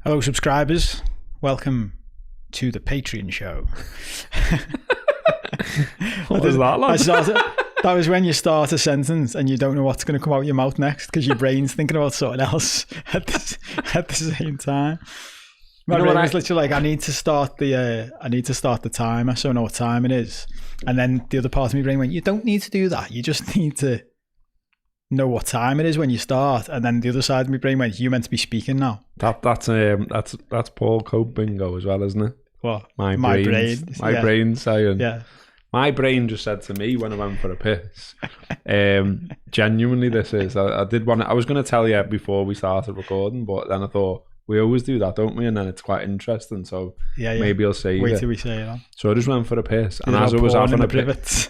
Hello, subscribers. Welcome to the Patreon show. What was that, lad? That was when you start a sentence and you don't know what's going to come out your mouth next because your brain's thinking about something else at the same time. My brain was literally like, I need to start the timer so I know what time it is. And then the other part of my brain went, you don't need to do that. You just need to know what time it is when you start. And then the other side of my brain went, you meant to be speaking now. That's Paul Cope bingo as well, isn't it? What? My brain saying. Yeah. My brain just said to me when I went for a piss. Genuinely, this is. I was going to tell you before we started recording, but then I thought we always do that, don't we? And then it's quite interesting. So maybe I'll say wait till we say it. So I just went for a piss, and as I was having a piss.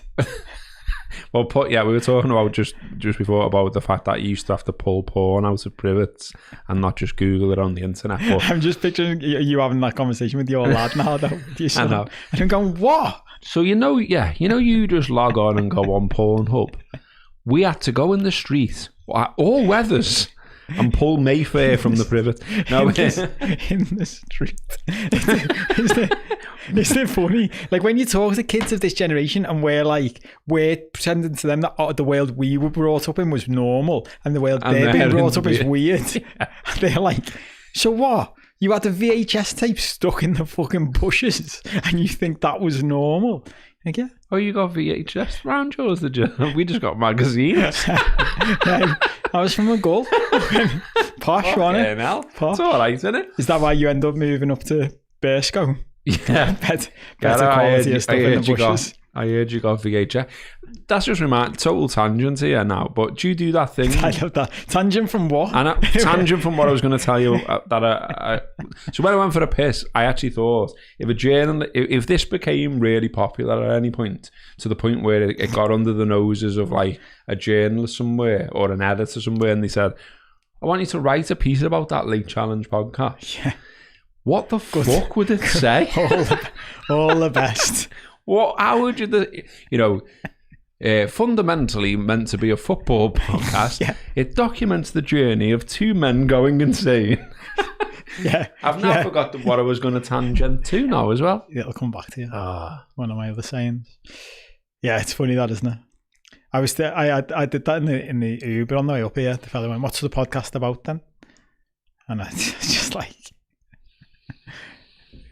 Well, we were talking about just before about the fact that you used to have to pull porn out of privets and not just Google it on the internet. But I'm just picturing you having that conversation with your lad now, though. With your son. I know. And I'm going, what? So you just log on and go on Pornhub. We had to go in the street, all weathers, and pull Mayfair from the privet. No, in the street. Isn't it funny? Like when you talk to kids of this generation and we're pretending to them that the world we were brought up in was normal and the world they're being brought up is weird. Yeah. They're like, so what? You had a VHS tape stuck in the fucking bushes and you think that was normal? Like, yeah. Oh, you got VHS round yours, did you? We just got magazines. I was from a Gull. Posh, wasn't it? Posh. It's all right, isn't it? Is that why you end up moving up to Bersco? Yeah. Better quality of stuff in the bushes. I heard you got VHS. That's just total tangent here now, but do you do that thing? I love that. Tangent from what? Tangent from what I was going to tell you. So when I went for a piss, I actually thought if this became really popular at any point, to the point where it got under the noses of like a journalist somewhere or an editor somewhere, and they said, I want you to write a piece about that Late Challenge podcast. Yeah. What the fuck would it say? all the best. How would you, fundamentally meant to be a football podcast. Yeah. It documents the journey of two men going insane. Yeah. I've now forgotten what I was going to tangent to now as well. It'll come back to you. One of my other sayings. Yeah, it's funny that, isn't it? I did that in the Uber on the way up here. The fellow went, what's the podcast about then? And I just like,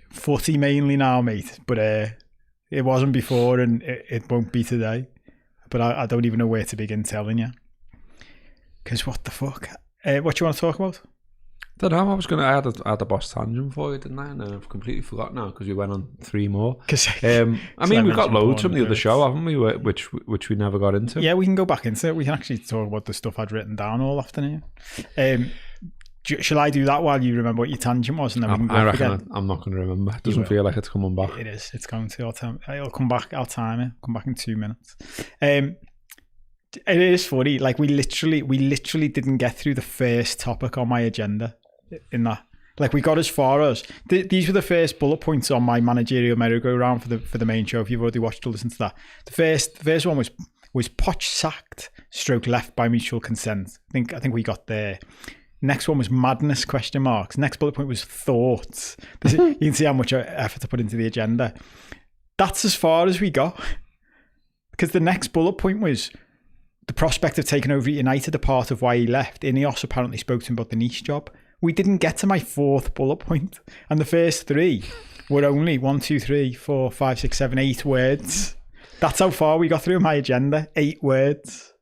footy mainly now, mate. But it wasn't before and it won't be today. But I don't even know where to begin telling you. Because what the fuck? What do you want to talk about? I don't know. I had a boss tangent for you, didn't I? And I've completely forgot now because we went on 3 more. We've got loads from the other show, haven't we? Which we never got into. Yeah, we can go back into it. We can actually talk about the stuff I'd written down all afternoon. Shall I do that while you remember what your tangent was? And then we can go again? I'm not going to remember. It doesn't feel like it's coming back. It is. It's going to. It'll come back. I'll time it. Come back in 2 minutes. It is funny. Like we literally didn't get through the first topic on my agenda in that. Like we got as far as these were the first bullet points on my managerial merry-go-round for the main show. If you've already watched or listened to that, the first one was Poch sacked / left by mutual consent. I think we got there. Next one was madness ? Next bullet point was thoughts. You can see how much effort to put into the agenda. That's as far as we got. Because the next bullet point was the prospect of taking over United, a part of why he left. Ineos apparently spoke to him about the Nice job. We didn't get to my 4th bullet point. And the first 3 were only 1, 2, 3, 4, 5, 6, 7, 8 words. That's how far we got through my agenda. 8 words.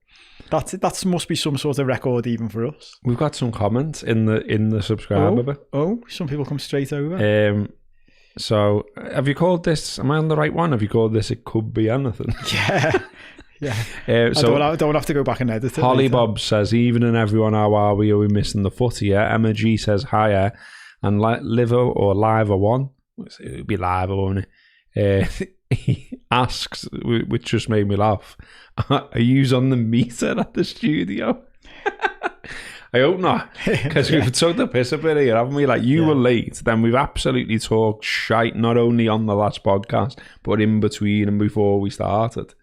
That must be some sort of record even for us. We've got some comments in the subscriber bit. Oh, some people come straight over. So have you called this? Am I on the right one? Have you called this? It could be anything. Yeah. I don't have to go back and edit it. Holly Bob says, evening everyone, how are we? Are we missing the footy? Yeah. Emma G says hiya, and liver or liver one. It would be liver, won't it? He asks, which just made me laugh, are you on the meter at the studio? I hope not, because we've took the piss a bit here, haven't we? Like, you were late, then we've absolutely talked shite, not only on the last podcast, but in between and before we started.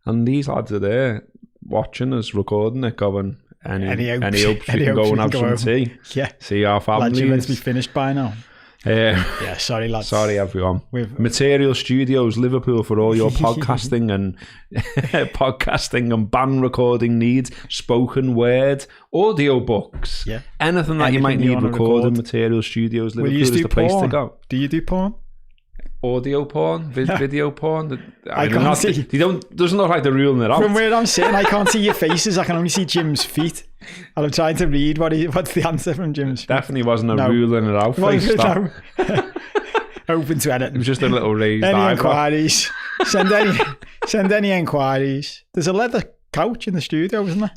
And these lads are there watching us, recording it, going, Any hopes we can go and have some tea? Yeah. See our families. Lads, you're meant to be finished by now. Yeah, sorry lads. Sorry everyone. Material Studios, Liverpool, for all your podcasting and band recording needs, spoken word, audio books, anything that you might need recording. Material Studios, Liverpool is the place to go. Do you do porn? Audio porn, video porn. I can't see. Doesn't look like they're ruling it out. From where I'm sitting, I can't see your faces. I can only see Jim's feet. And I'm trying to read what's the answer from Jim's feet. Definitely wasn't a ruling it out face. No. Open to anything. It was just a little raised eyebrow. Inquiries? Send any inquiries. There's a leather couch in the studio, isn't there?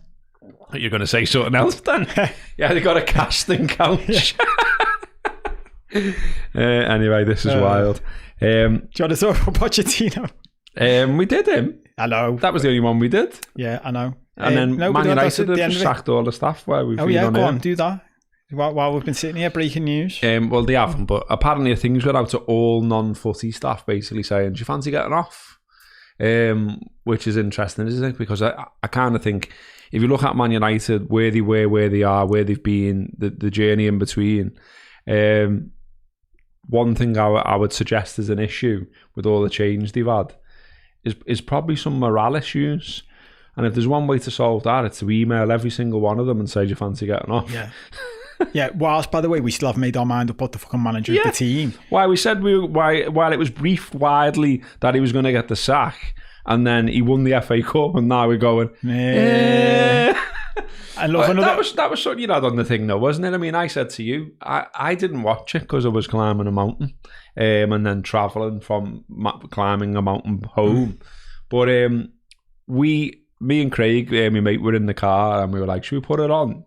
You're going to say something else then? Yeah, they got a casting couch. Anyway, this is wild. Do you want to talk about Pochettino? We did him. I know. That was the only one we did. Yeah, I know. And then Man United have just sacked all the staff where we've been on go here. on, do that. While we've been sitting here, breaking news. Well, they haven't, but apparently things went out to all non-footy staff basically saying, do you fancy getting off? Which is interesting, isn't it? Because I kind of think, if you look at Man United, where they were, where they are, where they've been, the journey in between, one thing I would suggest is an issue with all the change they've had is probably some morale issues. And if there's one way to solve that, it's to email every single one of them and say, do you fancy getting off? Yeah. Yeah, whilst, by the way, we still haven't made our mind up what the fucking manager of the team. Why we said while it was briefed widely that he was going to get the sack, and then he won the FA Cup, and now we're going, And look, that was something you had on the thing, though, wasn't it? I mean, I said to you, I didn't watch it because I was climbing a mountain, and then travelling from climbing a mountain home. But me and Craig, my mate, were in the car, and we were like, should we put it on?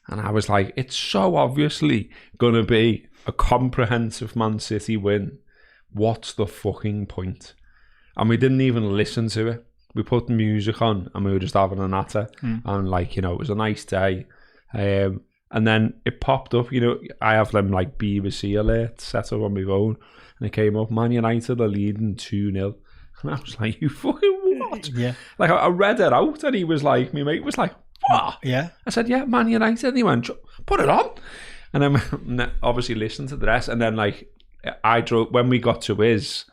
And I was like, it's so obviously going to be a comprehensive Man City win. What's the fucking point? And we didn't even listen to it. We put the music on and we were just having a natter. And like, it was a nice day. And then it popped up, I have them like BBC alerts set up on my phone. And it came up, Man United are leading 2-0. And I was like, you fucking what? Yeah. Like I read it out and he was like, my mate was like, what? Yeah. I said, yeah, Man United. And he went, put it on. And then obviously listened to the rest. And then like I drove, when we got to his,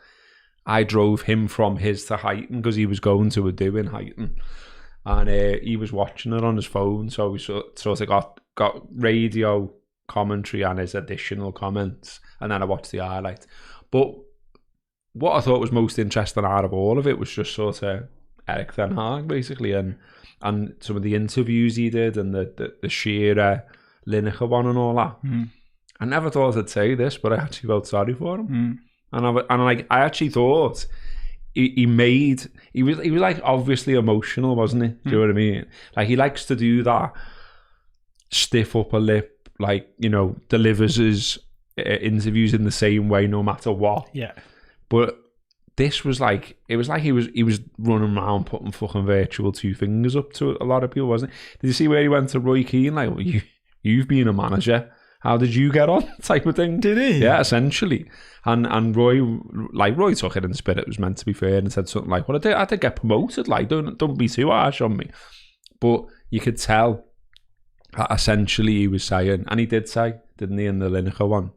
I drove him from his to Highton because he was going to a do in Highton. And he was watching it on his phone. So we sort of got radio commentary and his additional comments. And then I watched the highlights. But what I thought was most interesting out of all of it was just sort of Erik ten Hag, basically, and some of the interviews he did and the Shearer, Lineker one and all that. I never thought I'd say this, but I actually felt sorry for him. And I actually thought he was like obviously emotional, wasn't he? Do you know what I mean? Like he likes to do that stiff upper lip, like, delivers his interviews in the same way no matter what. Yeah. But this was like, it was like he was running around putting fucking virtual two fingers up to a lot of people, wasn't it? Did you see where he went to Roy Keane? Like, well, you've been a manager. How did you get on? Type of thing. Did he? Yeah, essentially. And Roy took it in spirit. It was meant to be fair and said something like, well, I did get promoted. Like, don't be too harsh on me. But you could tell that essentially he was saying, and he did say, didn't he, in the Lineker one,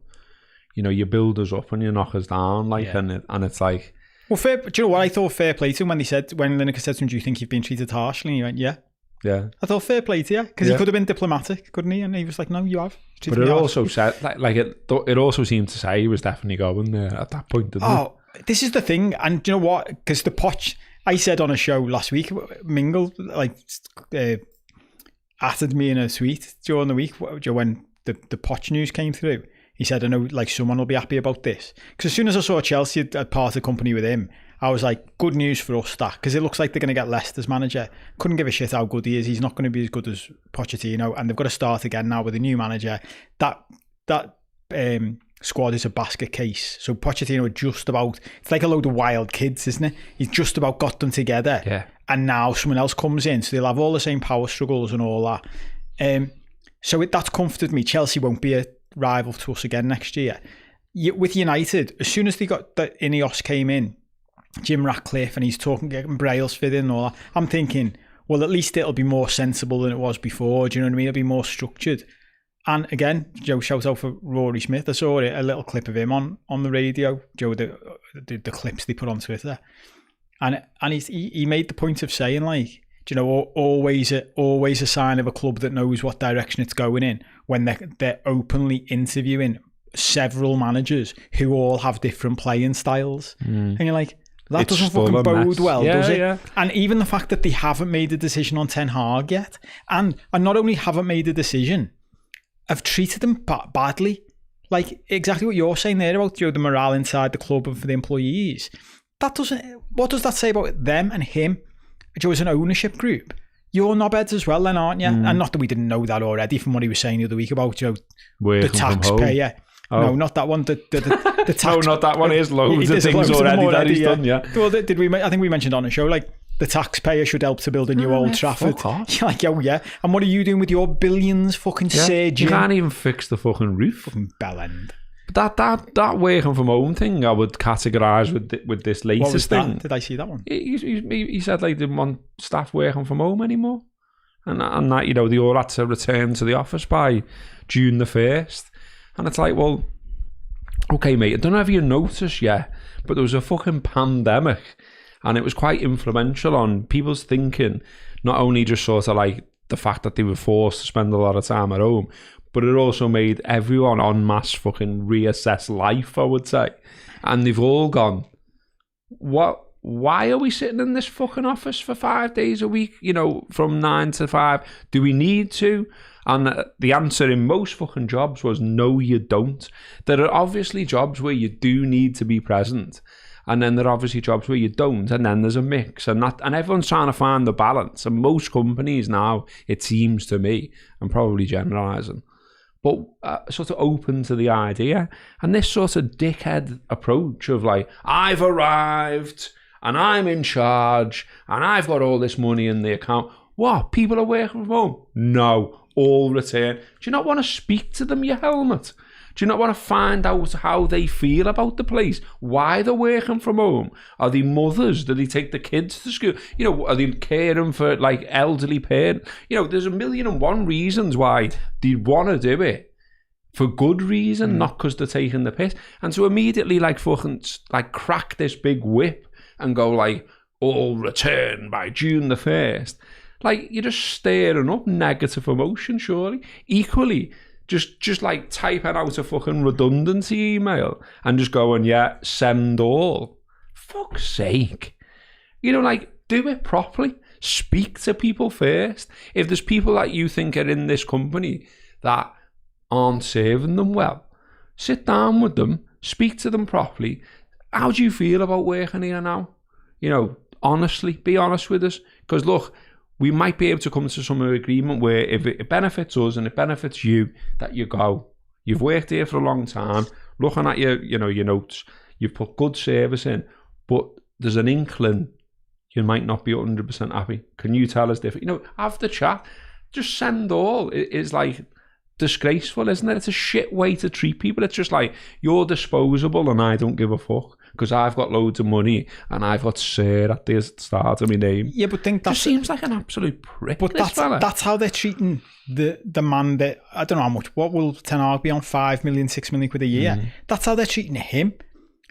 you build us up and you knock us down, like, and it's like. Well, do you know what I thought? Fair play to him when Lineker said to him, "Do you think you've been treated harshly?" And he went, "Yeah." Yeah. I thought fair play to you because he could have been diplomatic, couldn't he? And he was like, "No, you have." But it also said, it also seemed to say he was definitely going there at that point, didn't it? This is the thing, and do you know what? Because the Poch, I said on a show last week, Mingle atted me in a tweet during the week when the Poch news came through. He said, I know like someone will be happy about this. Because as soon as I saw Chelsea had parted company with him, I was like, good news for us, that. Because it looks like they're going to get Leicester's manager. Couldn't give a shit how good he is. He's not going to be as good as Pochettino. And they've got to start again now with a new manager. That squad is a basket case. So Pochettino are just about, it's like a load of wild kids, isn't it? He's just about got them together. Yeah. And now someone else comes in. So they'll have all the same power struggles and all that. So that's comforted me. Chelsea won't be a rival to us again next year. With United, as soon as they got the Ineos came in, Jim Ratcliffe, and he's talking, getting Brailsford in and all that, I'm thinking, well, at least it'll be more sensible than it was before. Do you know what I mean? It'll be more structured. And again, Joe, shout out for Rory Smith. I saw a little clip of him on the radio, Joe, the clips they put on Twitter. And he made the point of saying, like, do you know, always a sign of a club that knows what direction it's going in when they're openly interviewing several managers who all have different playing styles. And you're like, that doesn't fucking bode well, does it? Yeah. And even the fact that they haven't made a decision on Ten Hag yet, and not only haven't made a decision, have treated them badly. Like exactly what you're saying there about the morale inside the club and for the employees. What does that say about them and him, Joe, as an ownership group? You're knobheads as well then, aren't you? And not that we didn't know that already from what he was saying the other week about, you know, the taxpayer. No, not that one. The tax. No, not that one. Here's loads of things already that he's done, yeah. Well, I think we mentioned on the show, like, the taxpayer should help to build a new Old Trafford. You're like, oh yeah. And what are you doing with your billions, fucking Sir Jim? You can't even fix the fucking roof. Fucking bell end. But that working from home thing, I would categorise with this latest thing. Did I see that one? He said like they didn't want staff working from home anymore, and that, you know, they all had to return to the office by June the 1st, and it's like, well, okay, mate, I don't know if you noticed yet, but there was a fucking pandemic. And it was quite influential on people's thinking, not only just sort of like the fact that they were forced to spend a lot of time at home, but it also made everyone en masse fucking reassess life, I would say. And they've all gone, why are we sitting in this fucking office for 5 days a week, you know, from 9 to 5? Do we need to? And the answer in most fucking jobs was no, you don't. There are obviously jobs where you do need to be present. And then there are obviously jobs where you don't, and then there's a mix, and everyone's trying to find the balance. And most companies now, it seems to me, I'm probably generalising, but sort of open to the idea. And this sort of dickhead approach of like, I've arrived, and I'm in charge, and I've got all this money in the account. What? People are working from home? No, all return. Do you not want to speak to them, you helmet? Do you not want to find out how they feel about the place? Why they're working from home? Are they mothers? Do they take the kids to school? You know, are they caring for like elderly parents? You know, there's 1,000,001 reasons why they want to do it for good reason, not because they're taking the piss. And so immediately like fucking like crack this big whip and go like, all return by June the 1st. Like, you're just stirring up negative emotion, surely. Equally, just like typing out a fucking redundancy email and just going, yeah, send all. Fuck's sake. You know, like, do it properly. Speak to people first. If there's people that you think are in this company that aren't serving them well, sit down with them, speak to them properly. How do you feel about working here now? You know, honestly, be honest with us. Because look, we might be able to come to some agreement where if it benefits us and it benefits you, that you go. You've worked here for a long time, looking at your notes, you've put good service in, but there's an inkling you might not be 100% happy. Can you tell us different? You know, have the chat. Just send all. It is like disgraceful, isn't it? It's a shit way to treat people. It's just like, you're disposable and I don't give a fuck because I've got loads of money and I've got Sir at the start of my name. Yeah, but think that just seems like an absolute prick. But that's how they're treating the man that, I don't know how much, what will Ten Hag be on, 5 million, 6 million quid a year? That's how they're treating him.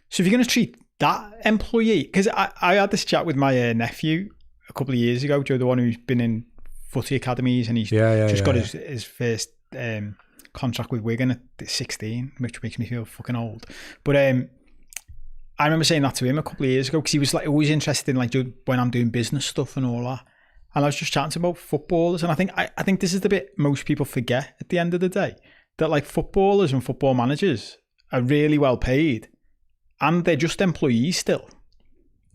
So if you're going to treat that employee, because I had this chat with my nephew a couple of years ago, Joe, the one who's been in footy academies and he's got his first contract with Wigan at 16, which makes me feel fucking old. But I remember saying that to him a couple of years ago because he was like always interested in like when I'm doing business stuff and all that. And I was just chatting to him about footballers, and I think this is the bit most people forget at the end of the day, that like footballers and football managers are really well paid, and they're just employees still.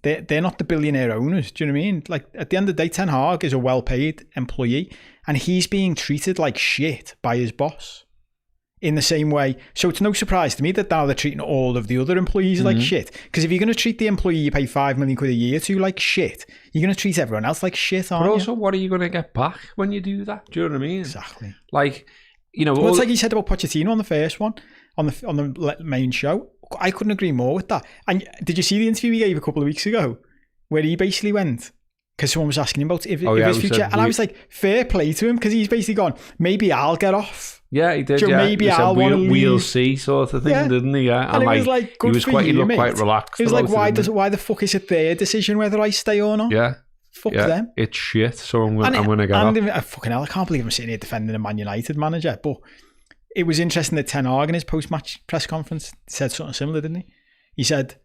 They're not the billionaire owners. Do you know what I mean? Like at the end of the day, Ten Hag is a well-paid employee, and he's being treated like shit by his boss in the same way. So it's no surprise to me that now they're treating all of the other employees like shit. Because if you're going to treat the employee you pay 5 million quid a year to like shit, you're going to treat everyone else like shit, aren't you? But also, what are you going to get back when you do that? Do you know what I mean? Exactly. Like, you know, well, it's like you said about Pochettino on the first one, on the main show. I couldn't agree more with that. And did you see the interview he gave a couple of weeks ago, where he basically went, because someone was asking him about if yeah, his future, and I was like, fair play to him, because he's basically gone, maybe I'll get off. Yeah, he did. So yeah. maybe He said, I'll want to leave. We'll see, sort of thing, Yeah. didn't he? Yeah, And it was like, good for he you, looked mate. quite relaxed. It was like, about didn't why the fuck is it their decision whether I stay or not? he? Yeah, Fuck yeah. them. It's shit. So I'm gonna get off. Fucking hell, I can't believe I'm sitting here defending a Man United manager. But it was interesting that Ten Hag in his post-match press conference said something similar, didn't he? He said,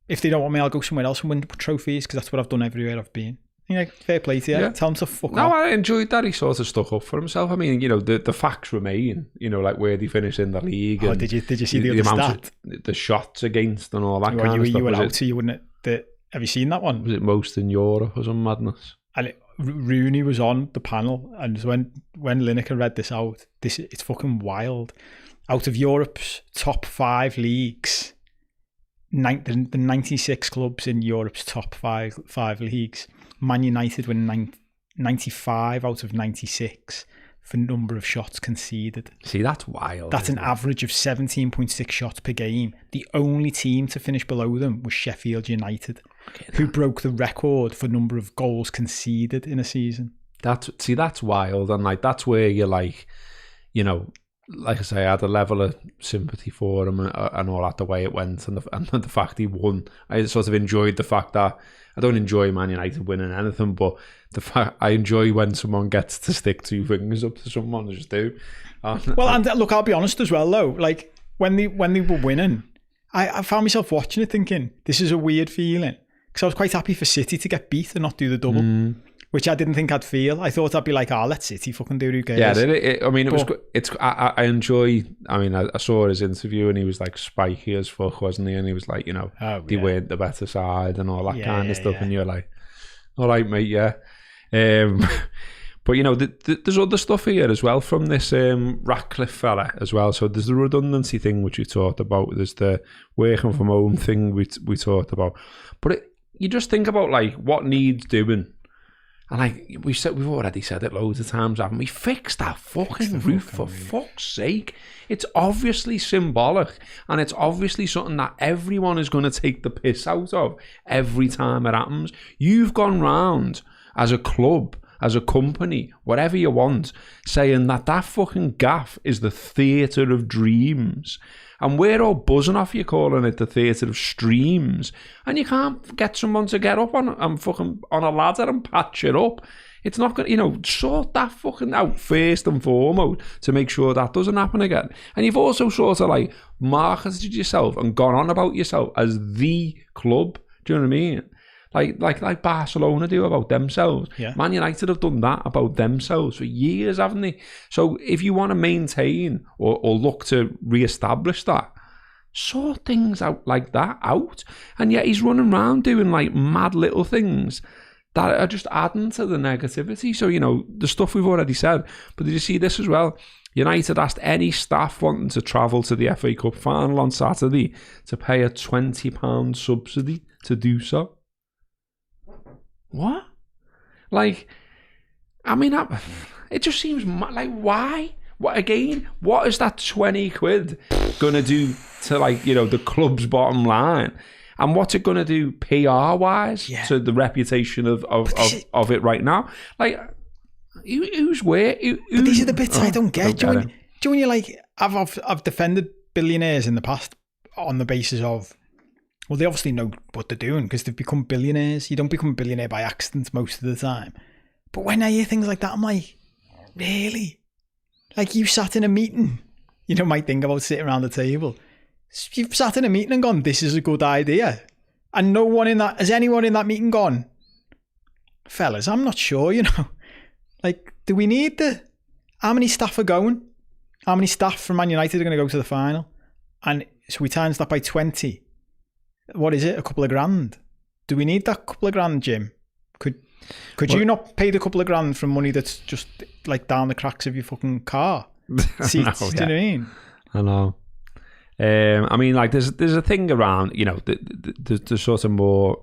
if they don't want me, I'll go somewhere else and win trophies, because that's what I've done everywhere I've been. You know, fair play to you. Yeah. Tell him to fuck No, off. I enjoyed that he sort of stuck up for himself. I mean, you know, the facts remain. You know, like where they finish in the league. Oh, and did you see the other amount stat? the shots against and all that Well, kind of stuff. you were out, so you wouldn't. Have you seen that one? Was it most in Europe or some madness? And Rooney was on the panel, and when Lineker read this out, it's fucking wild. Out of Europe's top 5 leagues, the 96 clubs in Europe's top five leagues, Man United were 95 out of 96 for number of shots conceded. See, that's wild. That's an average of 17.6 shots per game. The only team to finish below them was Sheffield United, who broke the record for number of goals conceded in a season. That's wild, and like that's where you're like, you know, like I say, I had a level of sympathy for him and all that, the way it went, and the fact he won. I sort of enjoyed the fact that I don't enjoy Man United winning anything, but the fact I enjoy when someone gets to stick 2 fingers up to someone, I just do. And look, I'll be honest as well though. Like when they were winning, I found myself watching it thinking, this is a weird feeling, because I was quite happy for City to get beat and not do the double. Which I didn't think I'd feel. I thought I'd be like, let City fucking do who cares. Yeah, I mean, I enjoy, I mean, I saw his interview and he was like spiky as fuck, wasn't he? And he was like, you know, they weren't the better side and all that kind of stuff. Yeah. And you're like, all right, mate, yeah. But, you know, there's other stuff here as well from this Ratcliffe fella as well. So there's the redundancy thing, which we talked about. There's the working from home thing we talked about. But you just think about, like, what needs doing. And like we've already said it loads of times, haven't we? Fix that fucking roof, for fuck's sake. It's obviously symbolic, and it's obviously something that everyone is going to take the piss out of every time it happens. You've gone round as a club, as a company, whatever you want, saying that fucking gaff is the theatre of dreams. And we're all buzzing off you calling it the theatre of streams. And you can't get someone to get up on a ladder and patch it up. It's not going to, you know, sort that fucking out first and foremost to make sure that doesn't happen again. And you've also sort of like marketed yourself and gone on about yourself as the club. Do you know what I mean? Like Barcelona do about themselves. Yeah. Man United have done that about themselves for years, haven't they? So if you want to maintain or look to re-establish that, sort things out like that out. And yet he's running around doing like mad little things that are just adding to the negativity. So, you know, the stuff we've already said. But did you see this as well? United asked any staff wanting to travel to the FA Cup final on Saturday to pay a £20 subsidy to do so. What? Like, I mean, it just seems like, why? What again? What is that 20 quid gonna do to, like, you know, the club's bottom line? And what's it gonna do PR wise to the reputation of it right now? Like, who's where? But these are the bits I don't get. Do you when you're like, I've defended billionaires in the past on the basis of, well, they obviously know what they're doing because they've become billionaires. You don't become a billionaire by accident most of the time. But when I hear things like that, I'm like, really? Like, you sat in a meeting. You don't might think about sitting around the table. You've sat in a meeting and gone, this is a good idea. And no one in that, has anyone in that meeting gone, fellas, I'm not sure, you know. Like, do we need how many staff are going? How many staff from Man United are going to go to the final? And so we times that by 20. What is it? A couple of grand? Do we need that couple of grand, Jim? Could you not pay the couple of grand from money that's just like down the cracks of your fucking car seats? Do you know what I mean? I know. I mean, like, there's a thing around, you know, the sort of more.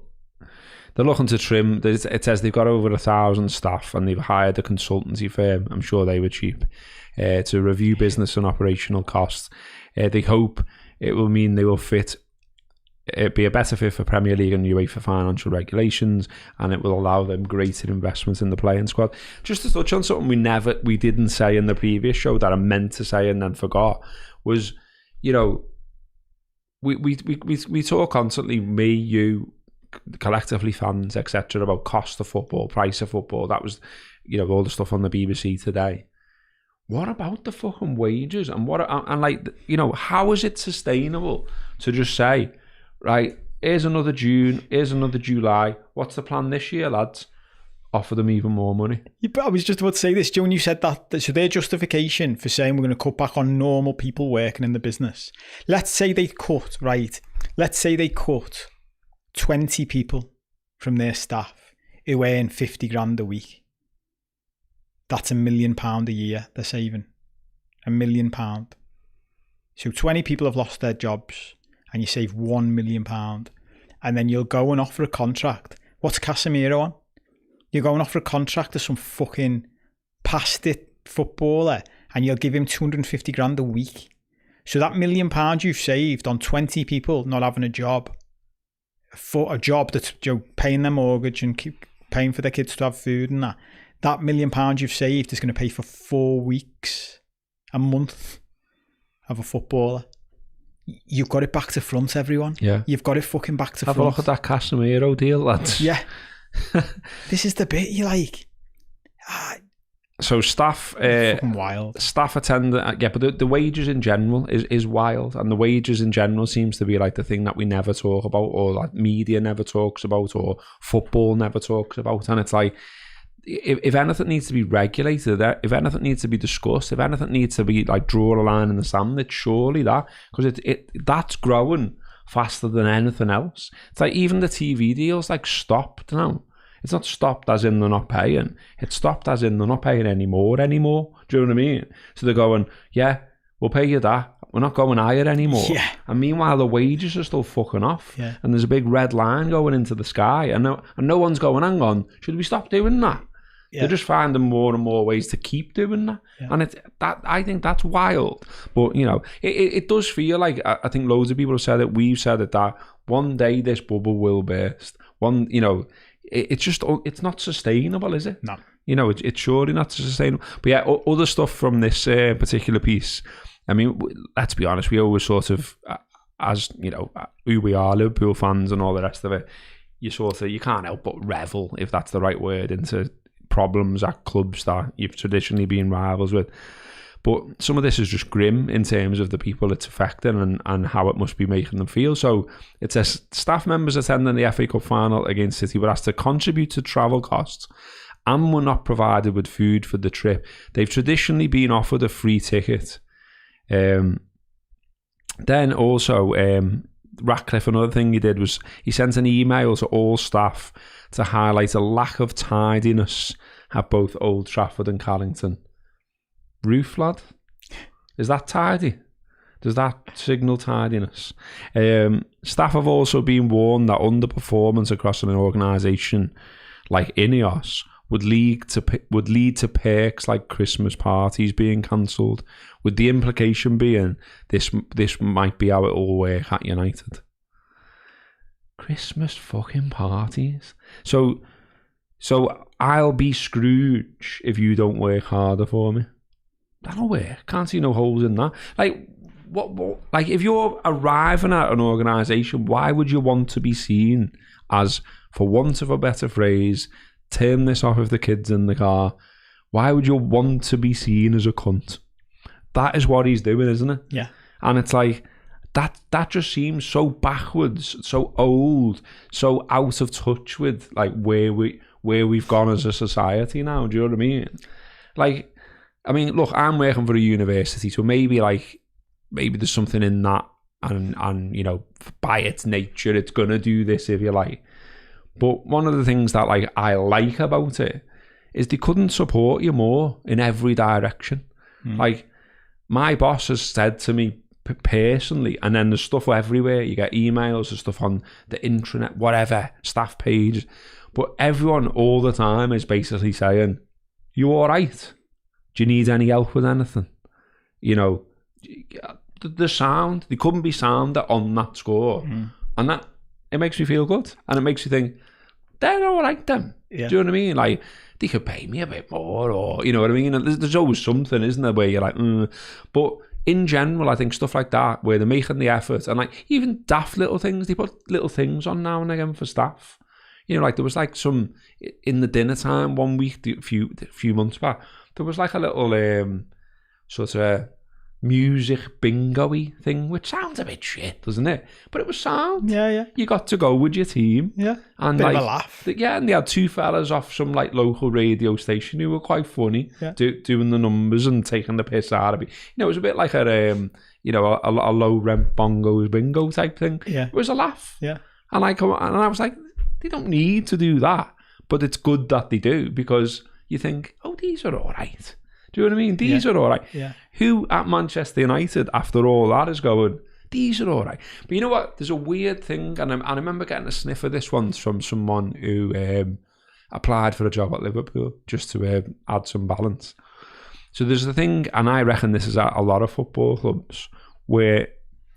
They're looking to trim. It says they've got over 1,000 staff and they've hired a consultancy firm. I'm sure they were cheap to review business and operational costs. They hope it will mean they will fit it'd be a better fit for Premier League and UEFA financial regulations, and it will allow them greater investment in the playing squad. Just to touch on something we didn't say in the previous show that I meant to say and then forgot was, you know, we talk constantly, me, you, collectively fans, etc., about cost of football, price of football. That was, you know, all the stuff on the BBC today. What about the fucking wages? And like, you know, how is it sustainable to just say, right, here's another June, here's another July. What's the plan this year, lads? Offer them even more money. Yeah, but I was just about to say this, Joe, when you said that, so their justification for saying we're going to cut back on normal people working in the business. Let's say they cut 20 people from their staff who earn 50 grand a week. That's £1 million a year they're saving. £1 million. So 20 people have lost their jobs and you save £1 million. And then you'll go and offer a contract. What's Casemiro on? You're going offer a contract to some fucking past it footballer and you'll give him 250 grand a week. So that £1 million you've saved on 20 people not having a job, for a job that's, you know, paying their mortgage and keep paying for their kids to have food and that £1 million you've saved is going to pay for 4 weeks, a month of a footballer. You've got it back to front, everyone. Yeah. You've got it fucking back to front. Have a look at that Casemiro deal, lads. Yeah. This is the bit you like. So staff, fucking wild. Staff attend, yeah, but the wages in general is wild, and the wages in general seems to be like the thing that we never talk about, or like media never talks about, or football never talks about. And it's like, if anything needs to be regulated, if anything needs to be discussed, if anything needs to be like draw a line in the sand, it's surely that, because that's growing faster than anything else. It's like even the TV deals like stopped now. It's not stopped as in they're not paying. It's stopped as in they're not paying anymore. Do you know what I mean? So they're going, yeah, we'll pay you that. We're not going higher anymore. Yeah. And meanwhile, the wages are still fucking off. Yeah. And there's a big red line going into the sky. And no one's going, hang on, should we stop doing that? Yeah. They're just finding more and more ways to keep doing that. Yeah. And I think that's wild. But, you know, it does feel like, I think loads of people have said it, we've said it, that one day this bubble will burst. You know, it's not sustainable, is it? No. You know, it's surely not sustainable. But yeah, other stuff from this particular piece, I mean, let's be honest, we always sort of, as, you know, who we are, Liverpool fans and all the rest of it, you can't help but revel, if that's the right word, into problems at clubs that you've traditionally been rivals with. But some of this is just grim in terms of the people it's affecting and how it must be making them feel. So it says staff members attending the FA Cup final against City were asked to contribute to travel costs and were not provided with food for the trip. They've traditionally been offered a free ticket. Then also, Ratcliffe, another thing he did was he sent an email to all staff to highlight a lack of tidiness at both Old Trafford and Carrington. Roof, lad? Is that tidy? Does that signal tidiness? Staff have also been warned that underperformance across an organisation like Ineos would lead to perks like Christmas parties being cancelled, with the implication being this might be how it all work at United. Christmas fucking parties. So I'll be Scrooge if you don't work harder for me. That'll work. Can't see no holes in that. Like what like if you're arriving at an organisation, why would you want to be seen as, for want of a better phrase, turn this off if the kid's in the car, why would you want to be seen as a cunt? That is what he's doing, isn't it? Yeah. And it's like that just seems so backwards, so old, so out of touch with like where we've gone as a society now. Do you know what I mean? Like, I mean, look, I'm working for a university, so maybe there's something in that, and you know, by its nature, it's gonna do this, if you like. But one of the things that like I like about it is they couldn't support you more in every direction. Like, my boss has said to me personally, and then there's stuff everywhere. You get emails and stuff on the intranet, whatever, staff page. But everyone all the time is basically saying, you all right? Do you need any help with anything? You know, the sound, they couldn't be sounder on that score And that, it makes me feel good. And it makes you think, they're all right then. Yeah. Do you know what I mean? Like, they could pay me a bit more, or, you know what I mean? There's always something, isn't there, where you're like, But in general, I think stuff like that, where they're making the effort, and like even daft little things, they put little things on now and again for staff. You know, like there was like some, in the dinner time one week, a few months back, there was like a little sort of music bingo-y thing, which sounds a bit shit, doesn't it? But it was sound. Yeah. You got to go with your team. Yeah. And Bit like, of a laugh. Yeah, and they had two fellas off some like local radio station who were quite funny, doing the numbers and taking the piss out of it. You know, it was a bit like a low rent bongos bingo type thing. Yeah. It was a laugh. Yeah. And I was like, they don't need to do that, but it's good that they do, because you think, oh, these are all right. Do you know what I mean? These are all right. Yeah. Who at Manchester United, after all that, is going, these are all right. But you know what? There's a weird thing, and I remember getting a sniff of this once from someone who applied for a job at Liverpool just to add some balance. So there's the thing, and I reckon this is at a lot of football clubs, where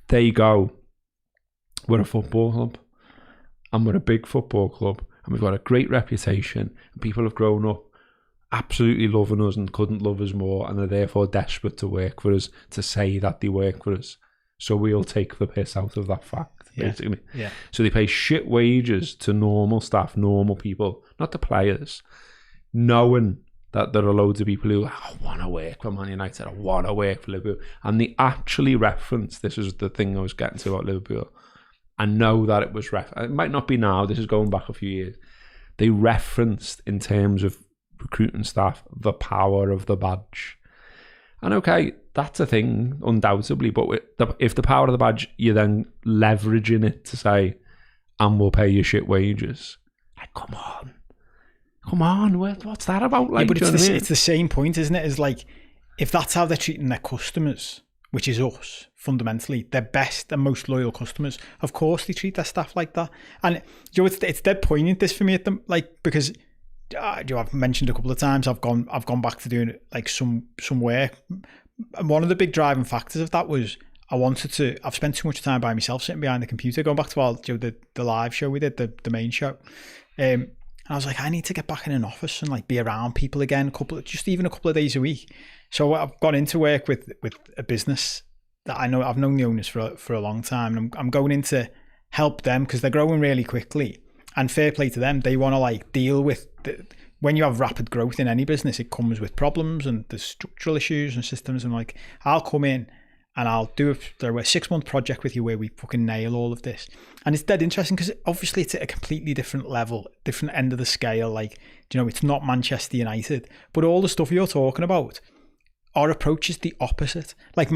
they go, we're a football club, and we're a big football club, and we've got a great reputation, and people have grown up absolutely loving us and couldn't love us more, and are therefore desperate to work for us, to say that they work for us. So we'll take the piss out of that fact, basically. Yeah. So they pay shit wages to normal staff, normal people, not the players, knowing that there are loads of people who, I want to work for Man United, I want to work for Liverpool. And they actually reference, this is the thing I was getting to about Liverpool, I know that it was it might not be now, this is going back a few years. They referenced, in terms of recruiting staff, the power of the badge. And okay, that's a thing, undoubtedly, but if the power of the badge, you're then leveraging it to say, and we'll pay you shit wages. Like, come on, what's that about? Like, but it's the same point, isn't it? It's like, if that's how they're treating their customers, which is us, fundamentally, their best and most loyal customers, of course they treat their staff like that. And you know, it's dead poignant, this for me, at them, like, because I've mentioned a couple of times I've gone back to doing like some work, and one of the big driving factors of that was I've spent too much time by myself sitting behind the computer, going back to the live show we did, the main show, and I was like, I need to get back in an office and like be around people again, even a couple of days a week. So I've gone into work with a business that I know, I've known the owners for a long time, and I'm going in to help them because they're growing really quickly. And fair play to them, they want to like deal with when you have rapid growth in any business, it comes with problems and there's structural issues and systems. And like, I'll come in and I'll do a 6-month project with you where we fucking nail all of this. And it's dead interesting because obviously it's at a completely different level, different end of the scale. Like, you know, it's not Manchester United, but all the stuff you're talking about, our approach is the opposite. Like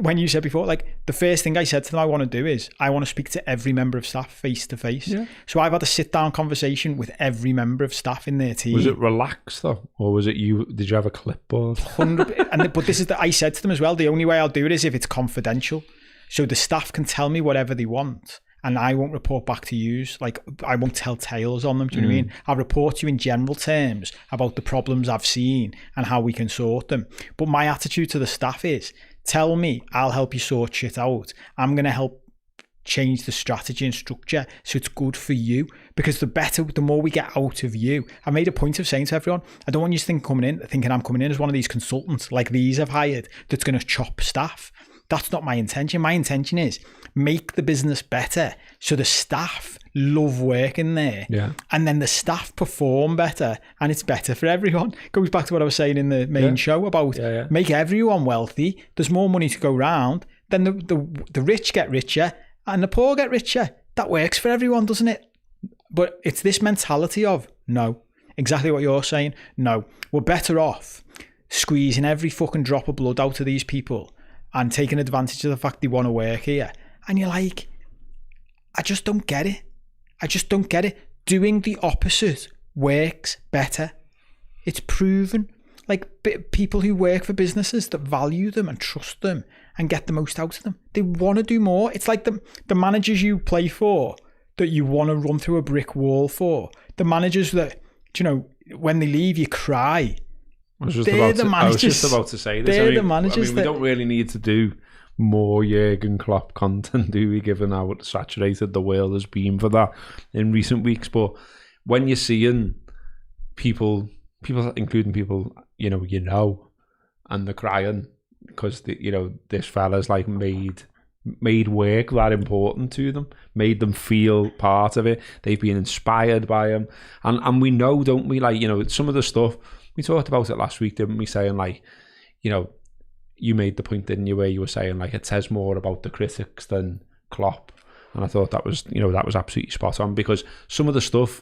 when you said before, like the first thing I said to them I want to do is I want to speak to every member of staff face to face. Yeah. So I've had a sit down conversation with every member of staff in their team. Was it relaxed though, or was it you? Did you have a clipboard? 100. But this is I said to them as well. The only way I'll do it is if it's confidential, so the staff can tell me whatever they want, and I won't report back to you. Like, I won't tell tales on them. Do you know what I mean? I'll report to you in general terms about the problems I've seen and how we can sort them. But my attitude to the staff is, tell me, I'll help you sort shit out. I'm going to help change the strategy and structure so it's good for you, because the more we get out of you. I made a point of saying to everyone, I don't want you to thinking I'm coming in as one of these consultants like these I've hired that's going to chop staff. That's not my intention. My intention is make the business better so the staff love working there, and then the staff perform better and it's better for everyone. Goes back to what I was saying in the main show about make everyone wealthy. There's more money to go around, then the rich get richer and the poor get richer. That works for everyone, doesn't it? But it's this mentality of, no, exactly what you're saying. No, we're better off squeezing every fucking drop of blood out of these people and taking advantage of the fact they want to work here. And you're like, I just don't get it. I just don't get it. Doing the opposite works better. It's proven. Like, people who work for businesses that value them and trust them and get the most out of them, they want to do more. It's like the managers you play for that you want to run through a brick wall for. The managers that, you know, when they leave, you cry. I was just about to say this. The managers we don't really need to do more Jurgen Klopp content do we given how saturated the world has been for that in recent weeks. But when you're seeing people, including people and they're crying because this fella's like made work that important to them, made them feel part of it. They've been inspired by him, and we know, don't we? Like, some of the stuff we talked about it last week, didn't we? Saying like, you made the point, didn't you, where you were saying like it says more about the critics than Klopp, and I thought that was absolutely spot on, because some of the stuff,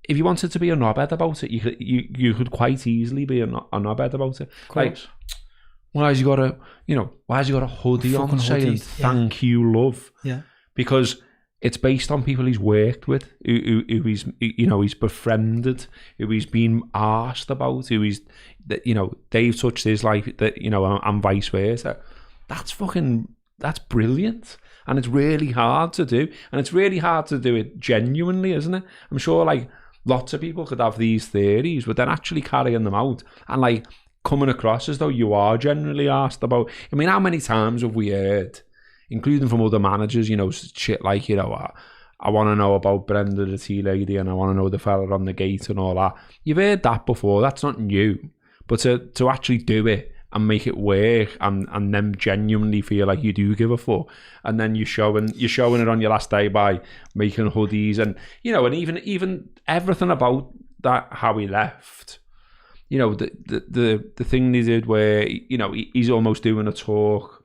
if you wanted to be a knobhead about it, you could quite easily be a knobhead about it. Like, why has he got a hoodie on saying "Thank you, love"? Yeah, because it's based on people he's worked with, who he's befriended, who he's been asked about, who he's they've touched his life, and vice versa. That's brilliant, and it's really hard to do, and it's really hard to do it genuinely, isn't it? I'm sure like lots of people could have these theories, but then actually carrying them out and like coming across as though you are generally asked about. I mean, how many times have we heard, including from other managers, shit like, I want to know about Brenda the tea lady, and I want to know the fella on the gate and all that. You've heard that before. That's not new. But to actually do it and make it work, and then genuinely feel like you do give a fuck, and then you're showing it on your last day by making hoodies, and and even everything about that, how he left. The thing they did where he's almost doing a talk.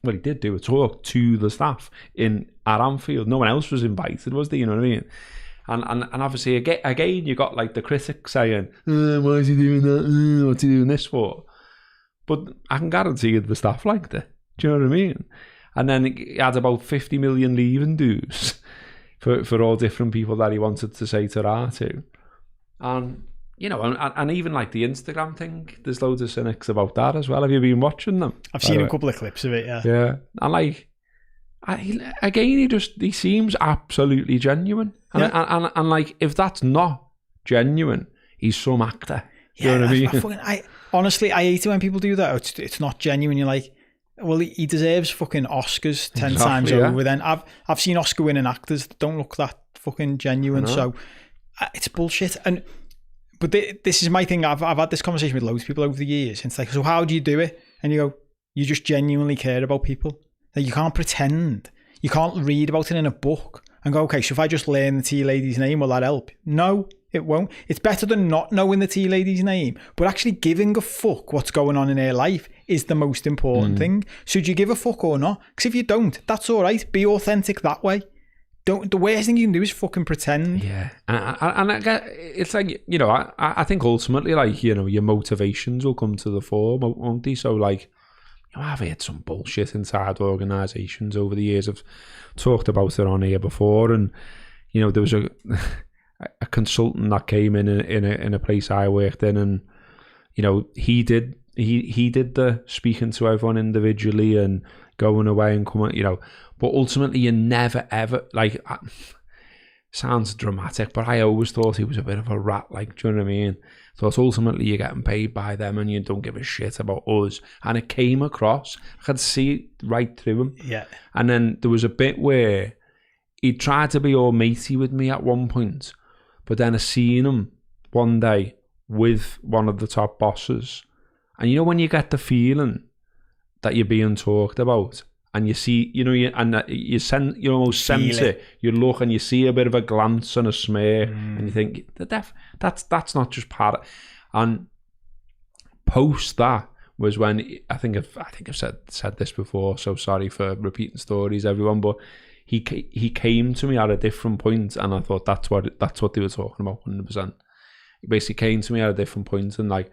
Well, he did do a talk to the staff at Anfield. No one else was invited, was there? You know what I mean? And obviously again you got like the critics saying, why is he doing that? What's he doing this for? But I can guarantee you the staff liked it. Do you know what I mean? And then he had about 50 million leaving dues for all different people that he wanted to say ta-ra to. And and even like the Instagram thing, there's loads of cynics about that as well. Have you been watching them? I've seen a couple of clips of it, yeah. Yeah. And like, he seems absolutely genuine. And like, if that's not genuine, he's some actor. Yeah, you know what I mean? Honestly, I hate it when people do that. It's not genuine. You're like, well, he deserves fucking Oscars 10 times over. Then I've seen Oscar-winning actors that don't look that fucking genuine. So it's bullshit. But this is my thing. I've had this conversation with loads of people over the years. And it's like, so how do you do it? And you go, you just genuinely care about people. Like, you can't pretend. You can't read about it in a book and go, okay, so if I just learn the tea lady's name, will that help? No, it won't. It's better than not knowing the tea lady's name, but actually giving a fuck what's going on in her life is the most important thing. So do you give a fuck or not? Because if you don't, that's all right. Be authentic that way. The worst thing you can do is fucking pretend. Yeah, and I get, it's like, I think ultimately, like, your motivations will come to the fore, won't they? So like, I've heard some bullshit inside organisations over the years. I've talked about it on here before, and there was a consultant that came in a place I worked in, and he did the speaking to everyone individually and going away and coming, but ultimately you never ever, like, sounds dramatic, but I always thought he was a bit of a rat, like, do you know what I mean? Thought ultimately you're getting paid by them and you don't give a shit about us. And it came across, I could see it right through him. Yeah. And then there was a bit where he tried to be all matey with me at one point, but then I seen him one day with one of the top bosses, and when you get the feeling that you're being talked about, and you see, you almost sense it. You look and you see a bit of a glance and a smear, and you think that's not just part of. And post that was when I think I've said this before. So sorry for repeating stories, everyone. But he came to me at a different point, and I thought that's what they were talking about, 100%. He basically came to me at a different point, and like,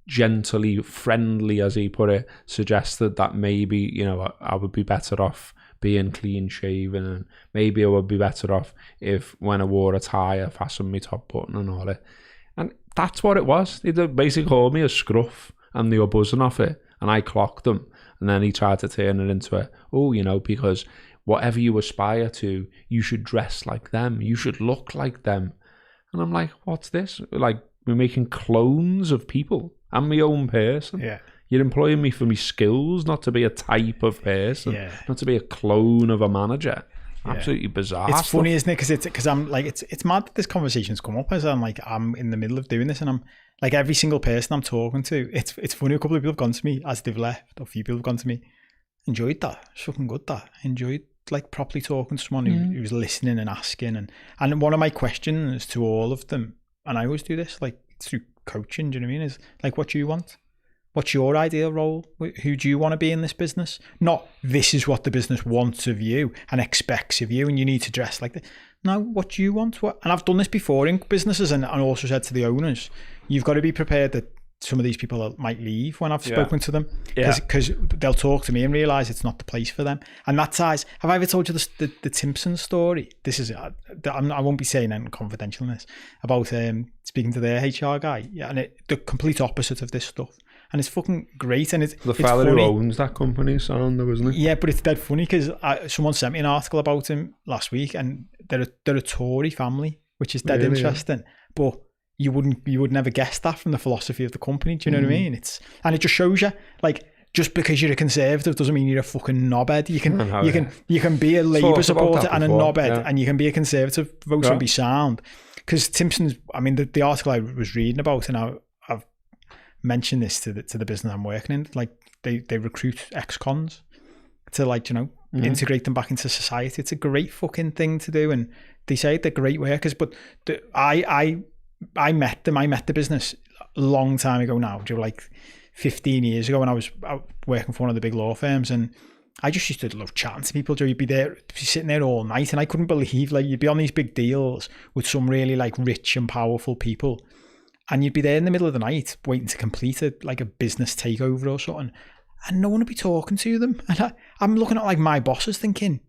gently, friendly, as he put it, suggested that maybe, I would be better off being clean shaven, and maybe I would be better off if, when I wore a tie, I fastened my top button and all that. And that's what it was. He basically called me a scruff, and they were buzzing off it, and I clocked them. And then he tried to turn it into because whatever you aspire to, you should dress like them, you should look like them. And I'm like, what's this? Like, we're making clones of people. I'm my own person. Yeah. You're employing me for my skills, not to be a type of person, not to be a clone of a manager. Absolutely bizarre. It's funny, isn't it? Because I'm like, it's mad that this conversation's come up as I'm in the middle of doing this, and I'm like, every single person I'm talking to, it's funny. A couple of people have gone to me as they've left, or a few people have gone to me. Enjoyed that. It's fucking good. That enjoyed like properly talking to someone who was listening and asking, and one of my questions to all of them, and I always do this like through coaching. Do you know what I mean? Is like, what do you want? What's your ideal role? Who do you want to be in this business? Not this is what the business wants of you and expects of you, and you need to dress like that. No, what do you want? And I've done this before in businesses, and also said to the owners, you've got to be prepared that some of these people might leave when I've spoken to them, because they'll talk to me and realise it's not the place for them. And that size, have I ever told you the Timpson story? This is, I won't be saying anything confidential in this, about speaking to their HR guy, and the complete opposite of this stuff. And it's fucking great. And it's the fella who owns that company, Sando, isn't he? Yeah, but it's dead funny because someone sent me an article about him last week, and they're a Tory family, which is dead interesting. But you would never guess that from the philosophy of the company. Do you know what I mean? And it just shows you, like, just because you're a Conservative doesn't mean you're a fucking knobhead. You can be a Labour supporter and a knobhead, and you can be a Conservative voter and be sound. Because Timpson's, I mean, the article I was reading about, and I've mentioned this to the business I'm working in, like they recruit ex-cons to, like, you know, integrate them back into society. It's a great fucking thing to do, and they say they're great workers. But I met them. I met the business a long time ago now, like 15 years ago, when I was working for one of the big law firms, and I just used to love chatting to people. You'd be sitting there all night, and I couldn't believe, like, you'd be on these big deals with some really like rich and powerful people, and you'd be there in the middle of the night waiting to complete a business takeover or something, and no one would be talking to them. And I'm looking at like my bosses thinking,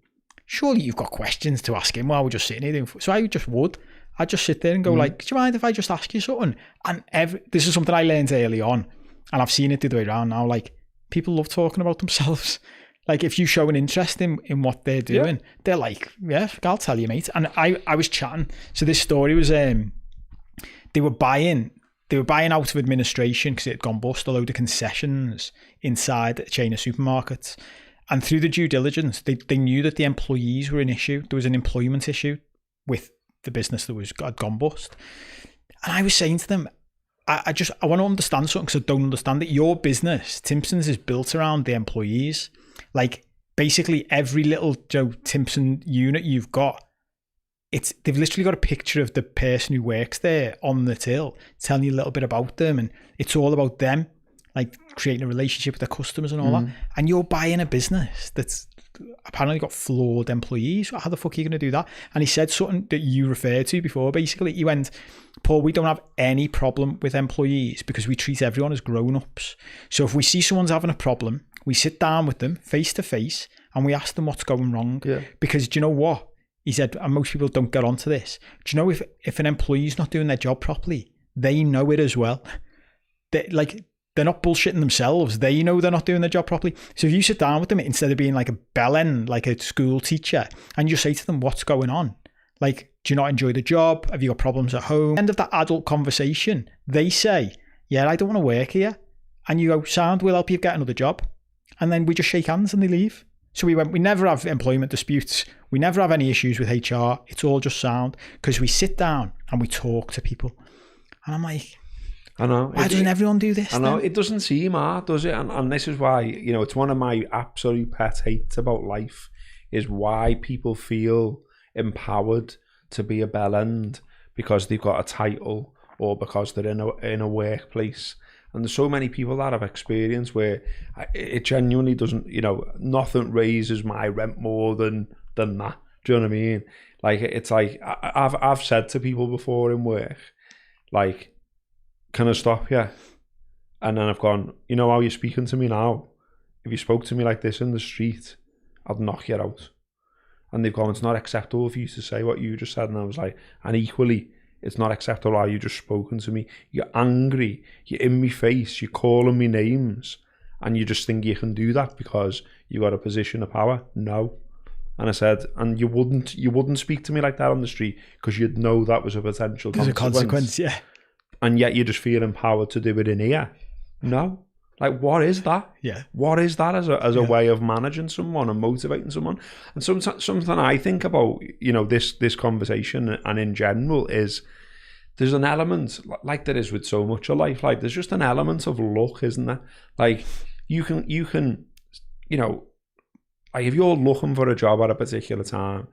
surely you've got questions to ask him while we're just sitting here doing. So I'd just sit there and go like, do you mind if I just ask you something? And this is something I learned early on, and I've seen it the other way around now. Like, people love talking about themselves. Like, if you show an interest in what they're doing, they're like, yeah, I'll tell you, mate. And I was chatting. So this story was, they were buying out of administration because it had gone bust, a load of concessions inside a chain of supermarkets. And through the due diligence, they knew that the employees were an issue. There was an employment issue with the business that had gone bust. And I was saying to them, I want to understand something, because I don't understand it. Your business, Timpson's, is built around the employees. Like, basically every little Timpson unit you've got, they've literally got a picture of the person who works there on the till, telling you a little bit about them, and it's all about them, like creating a relationship with their customers and all that. And you're buying a business that's apparently got flawed employees. How the fuck are you going to do that? And he said something that you referred to before. Basically, he went, Paul, we don't have any problem with employees because we treat everyone as grown-ups. So if we see someone's having a problem, we sit down with them face to face and we ask them what's going wrong. Because do you know what? He said, and most people don't get onto this, do you know, if an employee's not doing their job properly, they know it as well. They're not bullshitting themselves. They know they're not doing their job properly. So if you sit down with them, instead of being like a bellend, like a school teacher, and you say to them, what's going on? Like, do you not enjoy the job? Have you got problems at home? End of that adult conversation, they say, yeah, I don't want to work here. And you go, sound, we'll help you get another job. And then we just shake hands and they leave. So we never have employment disputes. We never have any issues with HR. It's all just sound, because we sit down and we talk to people. And I'm like, I know. Why doesn't everyone do this? I know. It doesn't seem hard, does it? And this is why, you know, it's one of my absolute pet hates about life, is why people feel empowered to be a bellend because they've got a title or because they're in a workplace. And there's so many people that I've experienced where it genuinely doesn't, you know, nothing raises my rent more than that. Do you know what I mean? Like, it's like, I've said to people before in work, like, can I stop you? And then I've gone, you know how you're speaking to me now? If you spoke to me like this in the street, I'd knock you out. And they've gone, it's not acceptable for you to say what you just said. And I was like, and equally, it's not acceptable how you just spoken to me. You're angry. You're in my face. You're calling me names. And you just think you can do that because you got a position of power? No. And I said, and you wouldn't speak to me like that on the street because you'd know that was a potential consequence. There's a consequence, yeah. And yet you just feel empowered to do it in here. No. Like, what is that? Yeah. What is that as a way of managing someone and motivating someone? And something I think about, this conversation and in general is there's an element, like there is with so much of life, like there's just an element of luck, isn't there? Like you can, like if you're looking for a job at a particular time,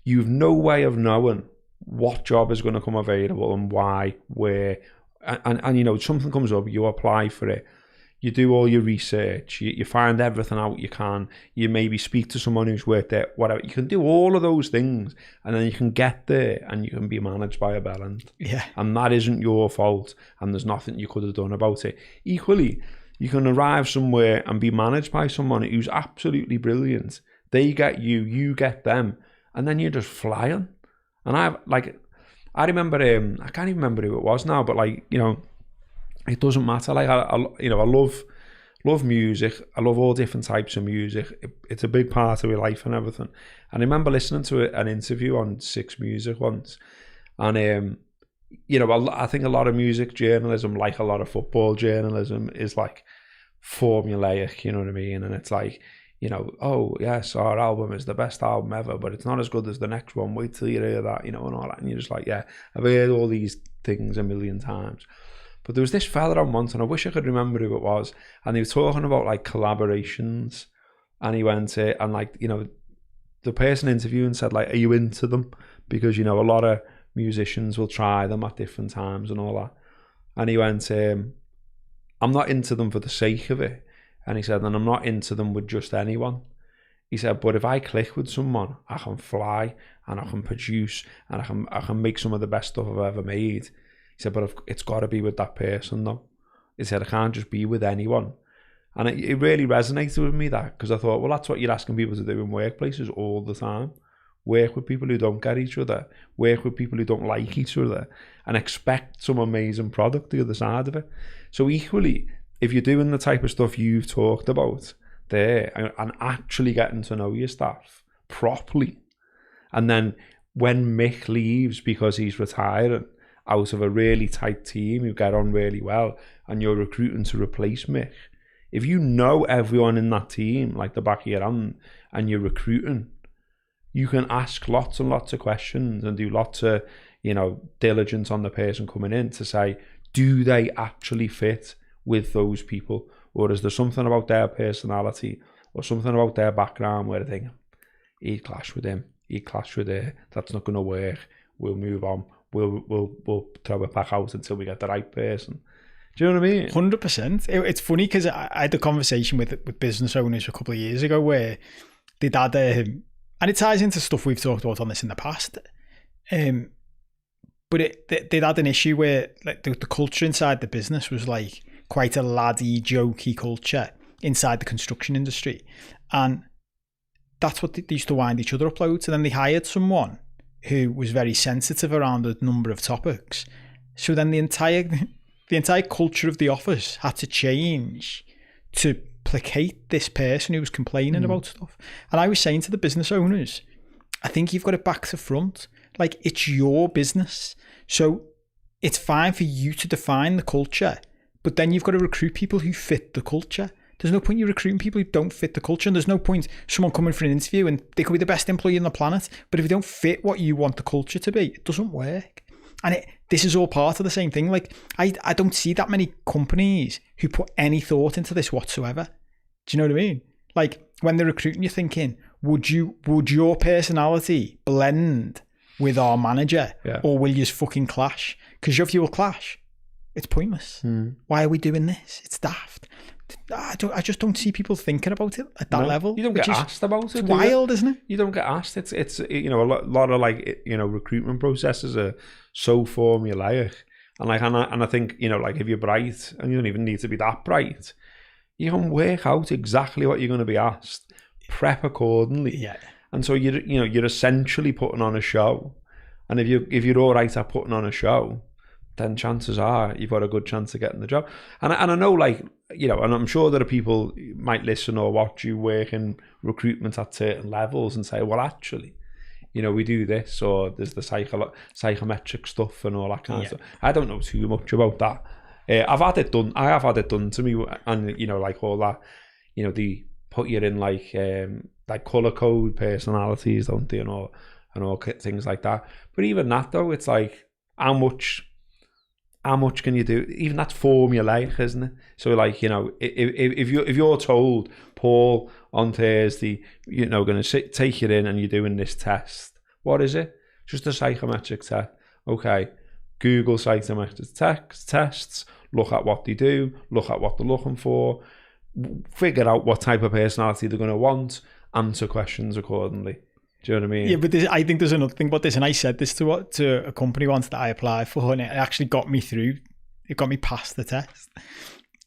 you've no way of knowing what job is going to come available and why, where, and something comes up, you apply for it. You do all your research, you find everything out you can, you maybe speak to someone who's worked there, whatever. You can do all of those things and then you can get there and you can be managed by a bellend. Yeah. And that isn't your fault and there's nothing you could have done about it. Equally, you can arrive somewhere and be managed by someone who's absolutely brilliant. They get you, you get them, and then you're just flying. And I remember, I can't even remember who it was now, but it doesn't matter. Like I love music. I love all different types of music. It's a big part of my life and everything. And I remember listening to an interview on Six Music once, and I think a lot of music journalism, like a lot of football journalism, is like formulaic. You know what I mean? And it's like, oh yes, our album is the best album ever, but it's not as good as the next one. Wait till you hear that, and all that. And you're just like, yeah, I've heard all these things a million times. But there was this fella on once, and I wish I could remember who it was, and he was talking about like collaborations, and he went and the person interviewing said like, are you into them? Because a lot of musicians will try them at different times and all that. And he went, I'm not into them for the sake of it. And he said, and I'm not into them with just anyone. He said, but if I click with someone, I can fly and I can produce and I can make some of the best stuff I've ever made. He said, but it's got to be with that person though. He said, I can't just be with anyone. And it really resonated with me, that, because I thought, well, that's what you're asking people to do in workplaces all the time. Work with people who don't get each other, work with people who don't like each other, and expect some amazing product the other side of it. So equally, if you're doing the type of stuff you've talked about there and actually getting to know your staff properly, and then when Mick leaves because he's retiring, out of a really tight team who get on really well, and you're recruiting to replace Mick, if you know everyone in that team like the back of your hand and you're recruiting, you can ask lots and lots of questions and do lots of diligence on the person coming in to say, do they actually fit with those people, or is there something about their personality or something about their background where I think he'd clash with him, he'd clash with her, that's not going to work, we'll move on. We'll throw it back out until we get the right person. Do you know what I mean? 100%. It's funny because I had a conversation with business owners a couple of years ago where they'd had, and it ties into stuff we've talked about on this in the past, but they'd had an issue where like the culture inside the business was like quite a laddie, jokey culture inside the construction industry. And that's what they used to wind each other up loads. And then they hired someone who was very sensitive around a number of topics. So then the entire culture of the office had to change to placate this person who was complaining about stuff. And I was saying to the business owners, I think you've got it back to front. Like, it's your business. So it's fine for you to define the culture, but then you've got to recruit people who fit the culture. There's no point you recruiting people who don't fit the culture, and there's no point someone coming for an interview and they could be the best employee on the planet, but if you don't fit what you want the culture to be, it doesn't work. And this is all part of the same thing. Like, I don't see that many companies who put any thought into this whatsoever. Do you know what I mean? Like, when they're recruiting, you're thinking, would your personality blend with our manager, or will you just fucking clash? Because if you will clash, it's pointless. Why are we doing this? It's daft. I just don't see people thinking about it at that level. You don't get asked about it. It's wild, isn't it? You don't get asked. It's a lot of like recruitment processes are so formulaic, and I think like if you're bright, and you don't even need to be that bright, you can work out exactly what you're going to be asked, prep accordingly. Yeah. And so you're essentially putting on a show, and if you're all right at putting on a show, then chances are you've got a good chance of getting the job. And I know, like, and I'm sure there are people who might listen or watch you work in recruitment at certain levels and say, well, actually, we do this, or there's the psychometric stuff and all that kind of stuff. I don't know too much about that. I've had it done. I have had it done to me, and you know, like all that. You know, they put you in like color code personalities, don't they, and all things like that. But even that though, it's like how much can you do? Even that's formulaic, isn't it? So like, you know, if you're told, Paul, on Thursday, you know, going to take you in and you're doing this test, what is it? Just a psychometric test. Okay, Google psychometric tests, look at what they do, look at what they're looking for, figure out what type of personality they're going to want, answer questions accordingly. Do you know what I mean? Yeah, but I think there's another thing about this, and I said this to a company once that I applied for, and it actually got me through. It got me past the test.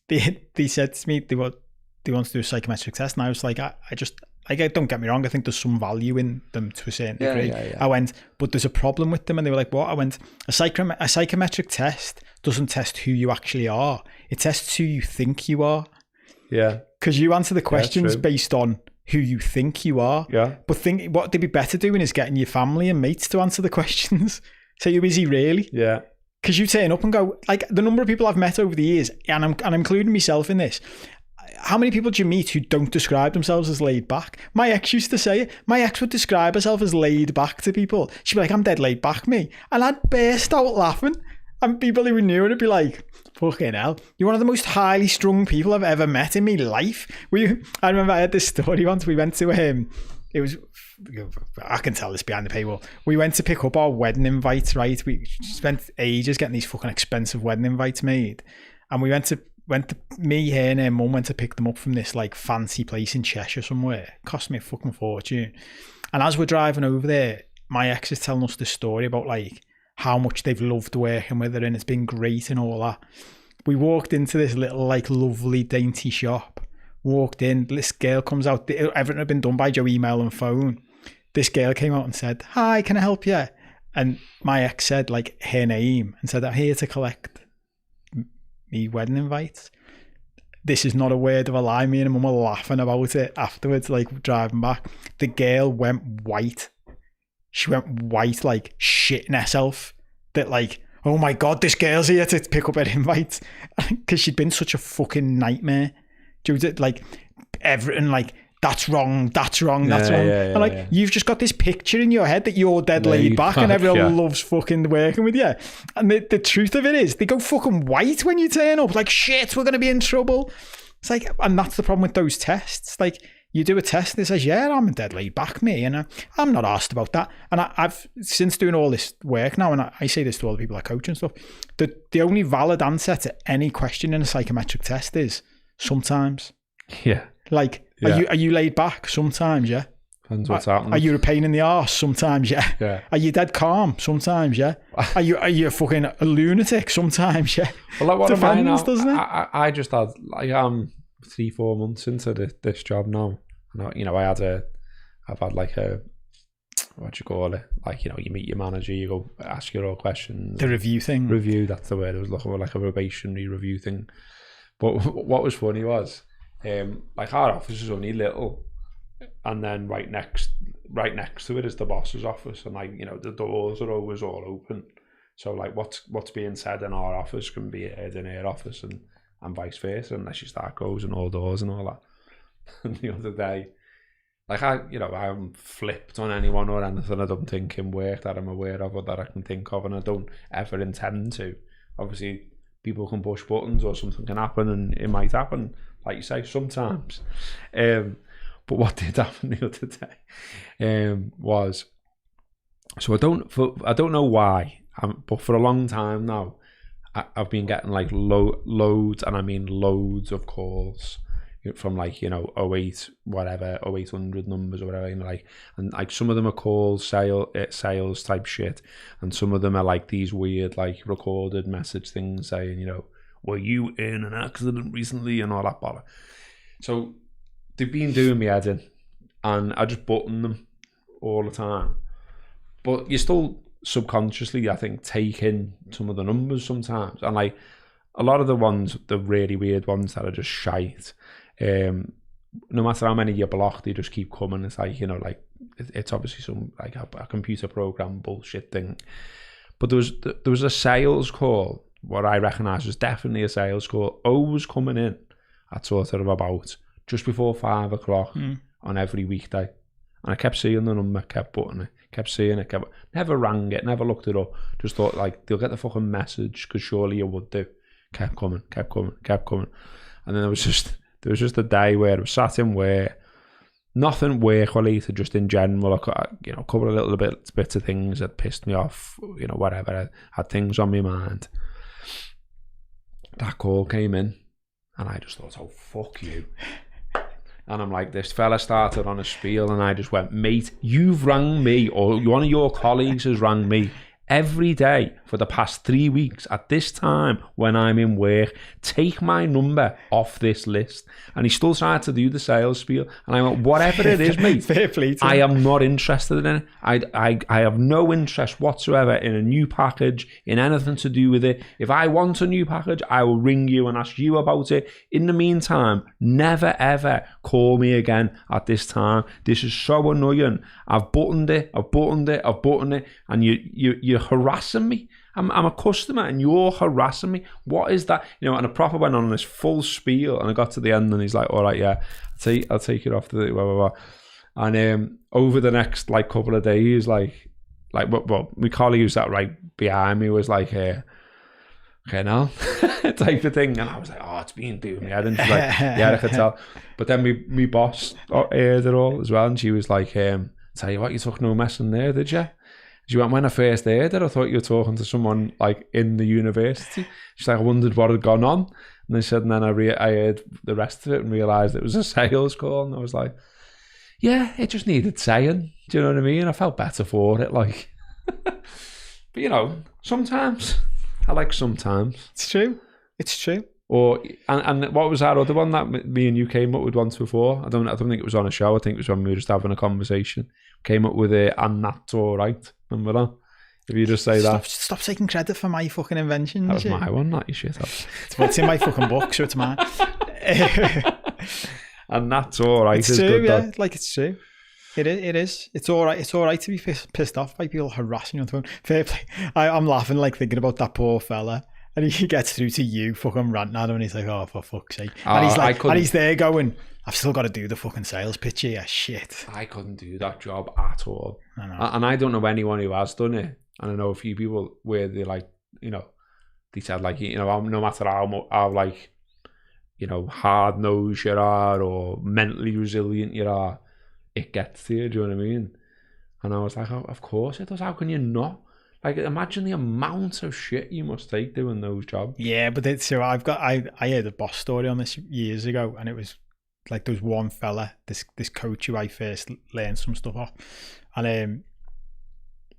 They said to me they want to do a psychometric test, and I was like, I don't get me wrong, I think there's some value in them to a certain degree. Yeah. I went, but there's a problem with them, and they were like, what? I went, a psychometric test doesn't test who you actually are. It tests who you think you are. Yeah. Because you answer the questions based on who you think you are. Yeah. But what they'd be better doing is getting your family and mates to answer the questions. So who is he really? Yeah. Because you turn up and go, like the number of people I've met over the years, and I'm including myself in this. How many people do you meet who don't describe themselves as laid back? My ex used to say it. My ex would describe herself as laid back to people. She'd be like, I'm dead laid back, me. And I'd burst out laughing. And people who knew it would be like, fucking hell, you're one of the most highly strung people I've ever met in my life. I remember I had this story once. We went to it was, I can tell this behind the paywall. We went to pick up our wedding invites, right? We spent ages getting these fucking expensive wedding invites made. And we went to me, her and her mum went to pick them up from this like fancy place in Cheshire somewhere. It cost me a fucking fortune. And as we're driving over there, my ex is telling us this story about like how much they've loved working with her and it's been great and all that. We walked into this little like lovely dainty shop. Walked in, this girl comes out. Everything had been done by Joe email and phone. This girl came out and said, "Hi, can I help you?" And my ex said like her name and said, "I'm here to collect me wedding invites." This is not a word of a lie. Me and mum were laughing about it afterwards, like driving back. The girl went white. She went white, like shitting herself. That like, oh my God, this girl's here to pick up her invites. Because she'd been such a fucking nightmare. Like everything, like that's wrong. Yeah, and like you've just got this picture in your head that you're dead laid back and everyone loves fucking working with you. And the truth of it is they go fucking white when you turn up. Like shit, we're gonna be in trouble. It's like, and that's the problem with those tests. Like you do a test and it says, yeah, I'm dead laid back, me, and I'm not asked about that. And I've since doing all this work now, and I say this to all the people I coach and stuff, the only valid answer to any question in a psychometric test is sometimes. Yeah. Like, are you laid back? Sometimes, yeah. Depends what's happening. Are you a pain in the arse? Sometimes, yeah. Yeah. Are you dead calm? Sometimes, yeah. Are you fucking a lunatic? Sometimes, yeah. Well, like what Depends, am I now? doesn't it? I just had like 3-4 months into this job now. And you know, I've had like a, what do you call it? Like, you know, you meet your manager, you go ask your all questions. The review thing. Review, that's the word. I was looking for, like a probationary review thing. But what was funny was, like our office is only little, and then right next to it is the boss's office, and like, you know, the doors are always all open. So like what's being said in our office can be heard in her office, and vice versa, unless you start closing all doors and all that. And the other day, like I haven't flipped on anyone or anything. I don't think in work that I'm aware of or that I can think of, and I don't ever intend to. Obviously, people can push buttons or something can happen, and it might happen, like you say, sometimes. But what did happen the other day was, so I don't know why, but for a long time now, I've been getting like loads, and I mean loads of calls from like, you know, 0800 numbers or whatever, you know, like, and like some of them are calls, sales type shit, and some of them are like these weird like recorded message things saying, you know, were you in an accident recently and all that bother. So they've been doing me head in, and I just button them all the time, but you still subconsciously, I think, take in some of the numbers sometimes, and like a lot of the ones, the really weird ones that are just shite, no matter how many you block, they just keep coming. It's like, you know, like it's obviously some like a computer program bullshit thing. But there was a sales call what I recognise was definitely a sales call, always coming in at sort of about just before 5 o'clock on every weekday. And I kept seeing the number, kept buttoning it, kept seeing it, never rang it, never looked it up. Just thought, like, they'll get the fucking message, because surely you would do. Kept coming. And then there was just a day where I was sat in where nothing work-related, just in general, a couple of little bits of things that pissed me off, whatever. I had things on my mind. That call came in, and I just thought, oh, fuck you. And I'm like, this fella started on a spiel, and I just went, mate, you've rang me, or one of your colleagues has rang me every day for the past 3 weeks at this time when I'm in work. Take my number off this list. And he still tried to do the sales spiel, and I went, whatever it is, mate, fair play to I him. am not interested in it. I have no interest whatsoever in a new package, in anything to do with it. If I want a new package, I will ring you and ask you about it. In the meantime, never ever call me again at this time. This is so annoying. I've buttoned it, and you're harassing me. I'm a customer and you're harassing me. What is that? And a proper went on this full spiel, and I got to the end and he's like, all right, yeah, I'll take it off the blah, blah, blah. And over the next couple of days, well, my colleague who sat right behind me was like, okay now, type of thing. And I was like, oh, it's been doing me head. And she's like, yeah, I could tell. But then my boss heard it all as well, and she was like, tell you what, you took no messing there, did you? She went, when I first heard it, I thought you were talking to someone in the university. She's like, I wondered what had gone on. And they said, and then I heard the rest of it and realised it was a sales call. And I was like, yeah, it just needed saying. Do you know what I mean? I felt better for it. But sometimes. I like sometimes. It's true. Or and what was our other one that me and you came up with once before? I don't think it was on a show. I think it was when we were just having a conversation. Came up with it, and that's all right. Remember that? If you just say that. Stop taking credit for my fucking inventions. That was my one, not your shit. It's in my fucking book, so it's mine. And that's all right. It's true, yeah. It's true. It is. It's all right. It's all right to be pissed off by people harassing you on the phone. Fair play. I'm laughing, thinking about that poor fella. And he gets through to you, fucking ranting at him, and he's like, oh, for fuck's sake. And he's and he's there going, I've still got to do the fucking sales pitch here, shit. I couldn't do that job at all. I know. And I don't know anyone who has done it. And I know a few people where they they said no matter how hard-nosed you are or mentally resilient you are, it gets to you, do you know what I mean? And I was like, oh, of course it does. How can you not? Imagine the amount of shit you must take doing those jobs. Yeah, but I heard a boss story on this years ago, and it was there was one fella, this coach who I first learned some stuff off, and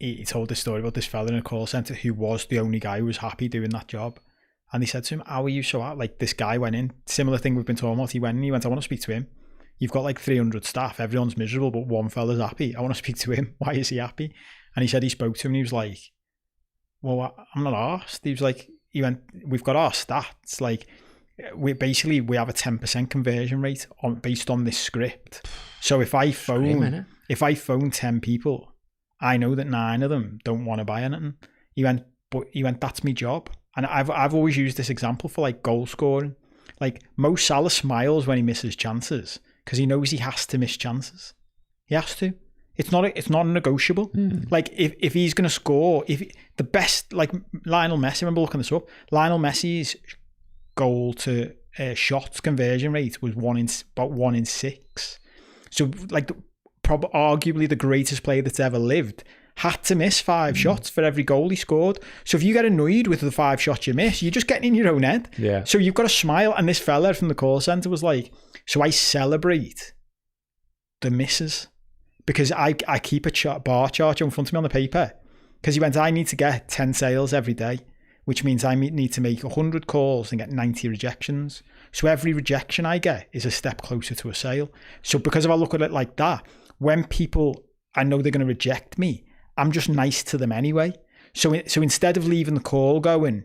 he told this story about this fella in a call center who was the only guy who was happy doing that job. And he said to him, how are you so happy? This guy went in, similar thing we've been talking about, he went, I want to speak to him. You've got 300 staff, everyone's miserable, but one fella's happy. I want to speak to him. Why is he happy? And he said he spoke to him and he was like, well, I'm not arsed. He was like, we've got our stats. We have a 10% conversion rate based on this script. So if I phone 10 people, I know that 9 of them don't want to buy anything. He went, that's my job. And I've always used this example for goal scoring. Mo Salah smiles when he misses chances because he knows he has to miss chances. He has to. It's not negotiable. If he's going to score, the best, Lionel Messi, I remember looking this up, Lionel Messi's goal to shots conversion rate was about 1 in 6. So arguably the greatest player that's ever lived had to miss 5 shots for every goal he scored. So if you get annoyed with the 5 shots you miss, you're just getting in your own head. Yeah. So you've got to smile. And this fella from the call center was like, so I celebrate the misses. Because I keep a bar chart in front of me on the paper. Because he went, I need to get 10 sales every day, which means I need to make 100 calls and get 90 rejections. So every rejection I get is a step closer to a sale. So because if I look at it like that, when people, I know they're going to reject me, I'm just nice to them anyway. So instead of leaving the call going,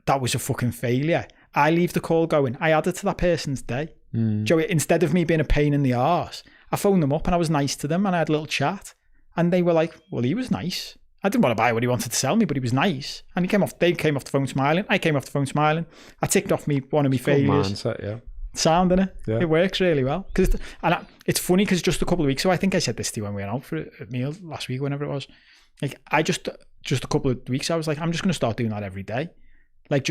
that was a fucking failure, I leave the call going, I added to that person's day. Joe, instead of me being a pain in the arse, I phoned them up and I was nice to them and I had a little chat. And they were like, well, he was nice. I didn't want to buy what he wanted to sell me, but he was nice. And they came off the phone smiling. I came off the phone smiling. I ticked off one of my failures. Mindset, yeah. Sound, innit? Yeah. It works really well. It's funny because just a couple of weeks ago, I think I said this to you when we went out for a meal last week, whenever it was. Like, I just a couple of weeks, I was like, I'm just going to start doing that every day. Like,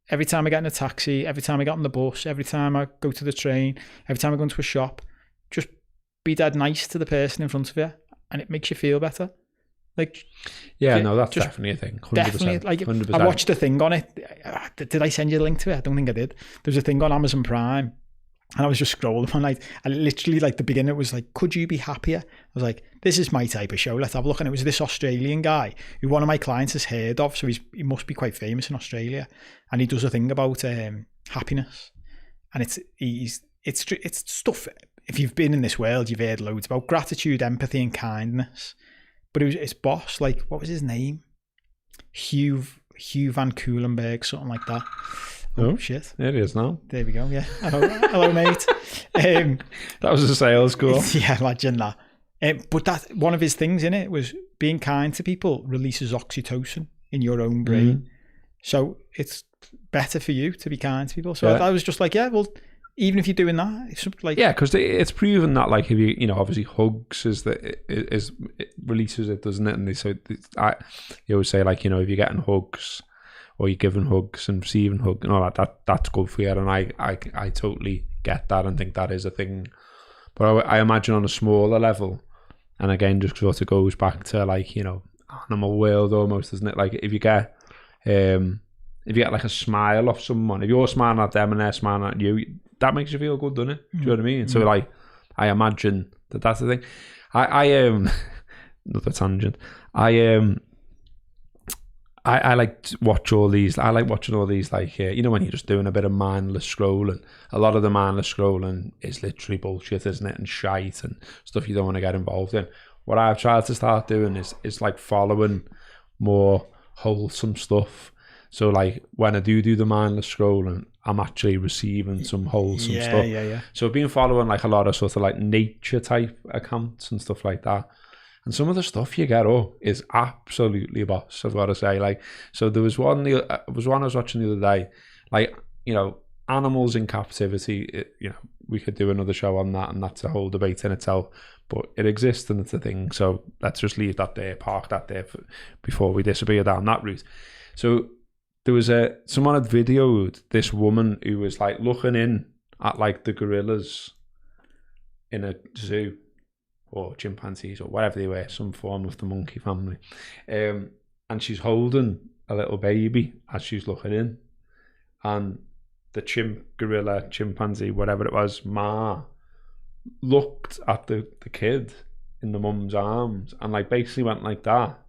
every time I get in a taxi, every time I get on the bus, every time I go to the train, every time I go into a shop, just be dead nice to the person in front of you, and it makes you feel better. Like, yeah, no, that's definitely a thing. 100%, definitely. Like, 100%. I watched a thing on it. Did I send you the link to it? I don't think I did. There's a thing on Amazon Prime, and I was just scrolling one night, and literally, like, the beginning was like, could you be happier? I was like, this is my type of show. Let's have a look. And it was this Australian guy who one of my clients has heard of, so he must be quite famous in Australia, and he does a thing about happiness, and it's stuff. If you've been in this world, you've heard loads about gratitude, empathy, and kindness. But his boss, like, what was his name? Hugh Van Cuylenberg, something like that. Oh, shit. There it is now. There we go, yeah. Hello, mate. That was a sales call. Yeah, imagine that. But that one of his things in it was being kind to people releases oxytocin in your own brain. So it's better for you to be kind to people. So I was just like, yeah, well, even if you're doing that, it's like, yeah, because it's proven that, like, if you obviously hugs it releases it, doesn't it? And you always say, like, if you're getting hugs or you're giving hugs and receiving hugs and all that's good for you. And I totally get that and think that is a thing. But I imagine on a smaller level, and again, just sort of goes back to, like, animal world almost, isn't it? Like, if you get like a smile off someone, if you're smiling at them and they're smiling at you, that makes you feel good, doesn't it? Do you know what I mean? So, like, I imagine that's the thing. I another tangent. I like to watch all these. I like watching all these, like, when you're just doing a bit of mindless scrolling. A lot of the mindless scrolling is literally bullshit, isn't it? And shite and stuff you don't want to get involved in. What I've tried to start doing is like following more wholesome stuff. So, like, when I do the mindless scrolling, I'm actually receiving some wholesome stuff. Yeah. So I've been following, like, a lot of sort of, like, nature type accounts and stuff like that. And some of the stuff you get up is absolutely boss, I've got to say. Like, so there was one I was watching the other day, like, animals in captivity. We could do another show on that, and that's a whole debate in itself. But it exists and it's a thing. So let's just leave that there, park that there before we disappear down that route. So there was someone had videoed this woman who was, like, looking in at, like, the gorillas in a zoo, or chimpanzees, or whatever they were, some form of the monkey family. And she's holding a little baby as she's looking in. And the gorilla, chimpanzee, whatever it was, Ma, looked at the kid in the mum's arms and, like, basically went like that.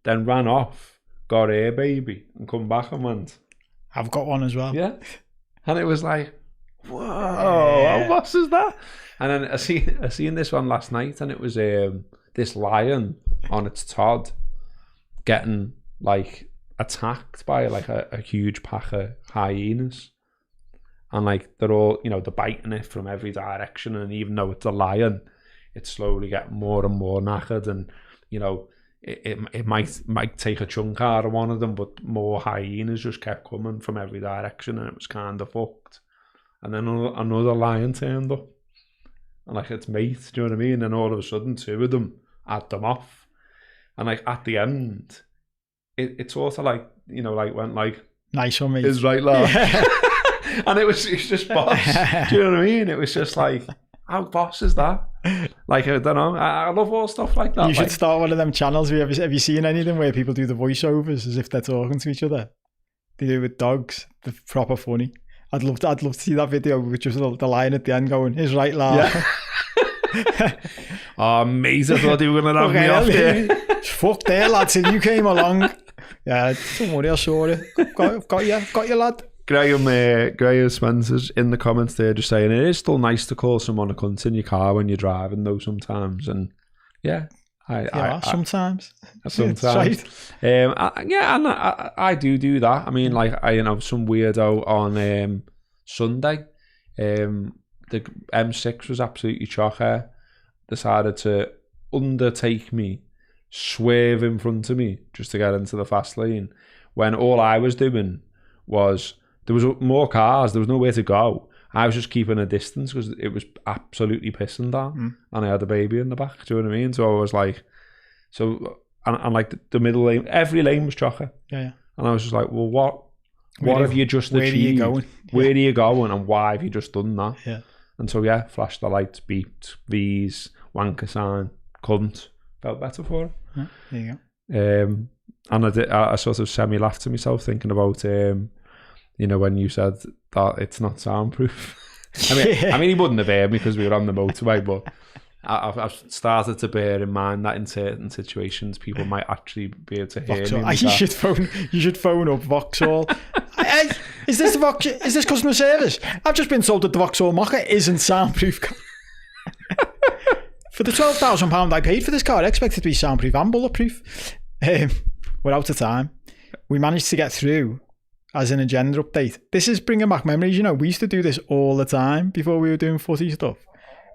Then ran off, got her baby, and come back and went, I've got one as well. Yeah. And it was like, whoa, how boss is that? And then I seen this one last night, and it was this lion on its Todd getting, like, attacked by, like, a huge pack of hyenas. And, like, they're all, they're biting it from every direction. And even though it's a lion, it's slowly getting more and more knackered. And, it might take a chunk out of one of them, but more hyenas just kept coming from every direction, and it was kind of fucked. And then another lion turned up, and, like, its mate, do you know what I mean? And then all of a sudden, two of them had them off. And, like, at the end, it sort of, like, like, went like, nice one, mate. Is right, lad. Yeah. And it's just boss. Do you know what I mean? It was just like, how boss is that? Like, I don't know. I love all stuff like that. You should start one of them channels. Have you seen anything where people do the voiceovers as if they're talking to each other? They do it with dogs. They're proper funny. I'd love to see that video with just the lion at the end going, "Is right, lad." Yeah. Oh, mate, I thought you were going to have me off there. Fuck there, lad, till you came along. Yeah, don't worry, I saw it. Got you, lad. Graham Spencer's in the comments there just saying it is still nice to call someone a cunt in your car when you're driving, though, sometimes. And yeah, sometimes. Sometimes. Right. I do that. I mean, like, some weirdo on Sunday, the M6 was absolutely chocker, decided to undertake me swerve in front of me just to get into the fast lane, when all I was doing was, there was more cars, there was nowhere to go. I was just keeping a distance because it was absolutely pissing down, and I had a baby in the back. Do you know what I mean? So I was like, and like the middle lane, every lane was chocker. Yeah. And I was just like, well, what have you just achieved? Where are you going? Where are you going, and why have you just done that? Yeah. And so flashed the lights, beeped, V's, wanker sign, cunt. Felt better for it. Yeah, there you go. And I sort of semi-laughed to myself thinking about, when you said that it's not soundproof. I mean, he wouldn't have heard me because we were on the motorway, but I've started to bear in mind that in certain situations, people might actually be able to hear me. You should phone up Vauxhall. Hey, is this customer service? I've just been told that the Vauxhall Mokka isn't soundproof. For the £12,000 I paid for this car, I expected it to be soundproof and bulletproof. We're out of time. We managed to get through as an agenda update. This is bringing back memories. We used to do this all the time before we were doing footy stuff.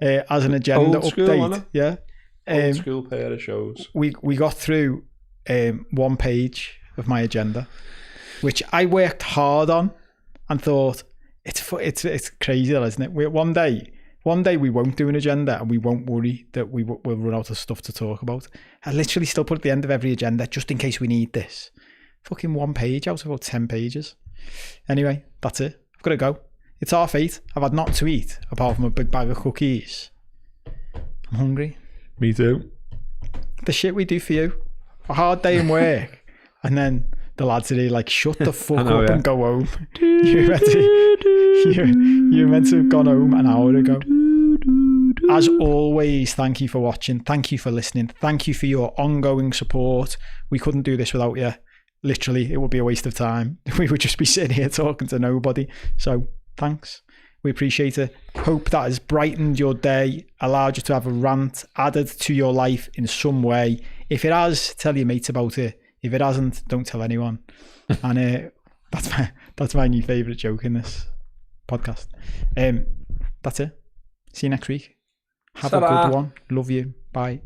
As an agenda old school, update. Yeah. Old school pair of shows. We got through 1 page of my agenda, which I worked hard on and thought, it's crazy, isn't it? One day we won't do an agenda and we won't worry that we'll run out of stuff to talk about. I literally still put at the end of every agenda, just in case we need this. Fucking 1 page out of about 10 pages. Anyway, that's it. I've got to go. It's 8:30. I've had nothing to eat apart from a big bag of cookies. I'm hungry. Me too. The shit we do for you. A hard day in work. And then the lads are here like, shut the fuck up and go home. You're meant to have gone home an hour ago. As always, thank you for watching. Thank you for listening. Thank you for your ongoing support. We couldn't do this without you. Literally, it would be a waste of time. We would just be sitting here talking to nobody. So thanks. We appreciate it. Hope that has brightened your day, allowed you to have a rant, added to your life in some way. If it has, tell your mates about it. If it hasn't, don't tell anyone. And that's my new favourite joke in this podcast. That's it. See you next week. Have a good one. Love you. Bye.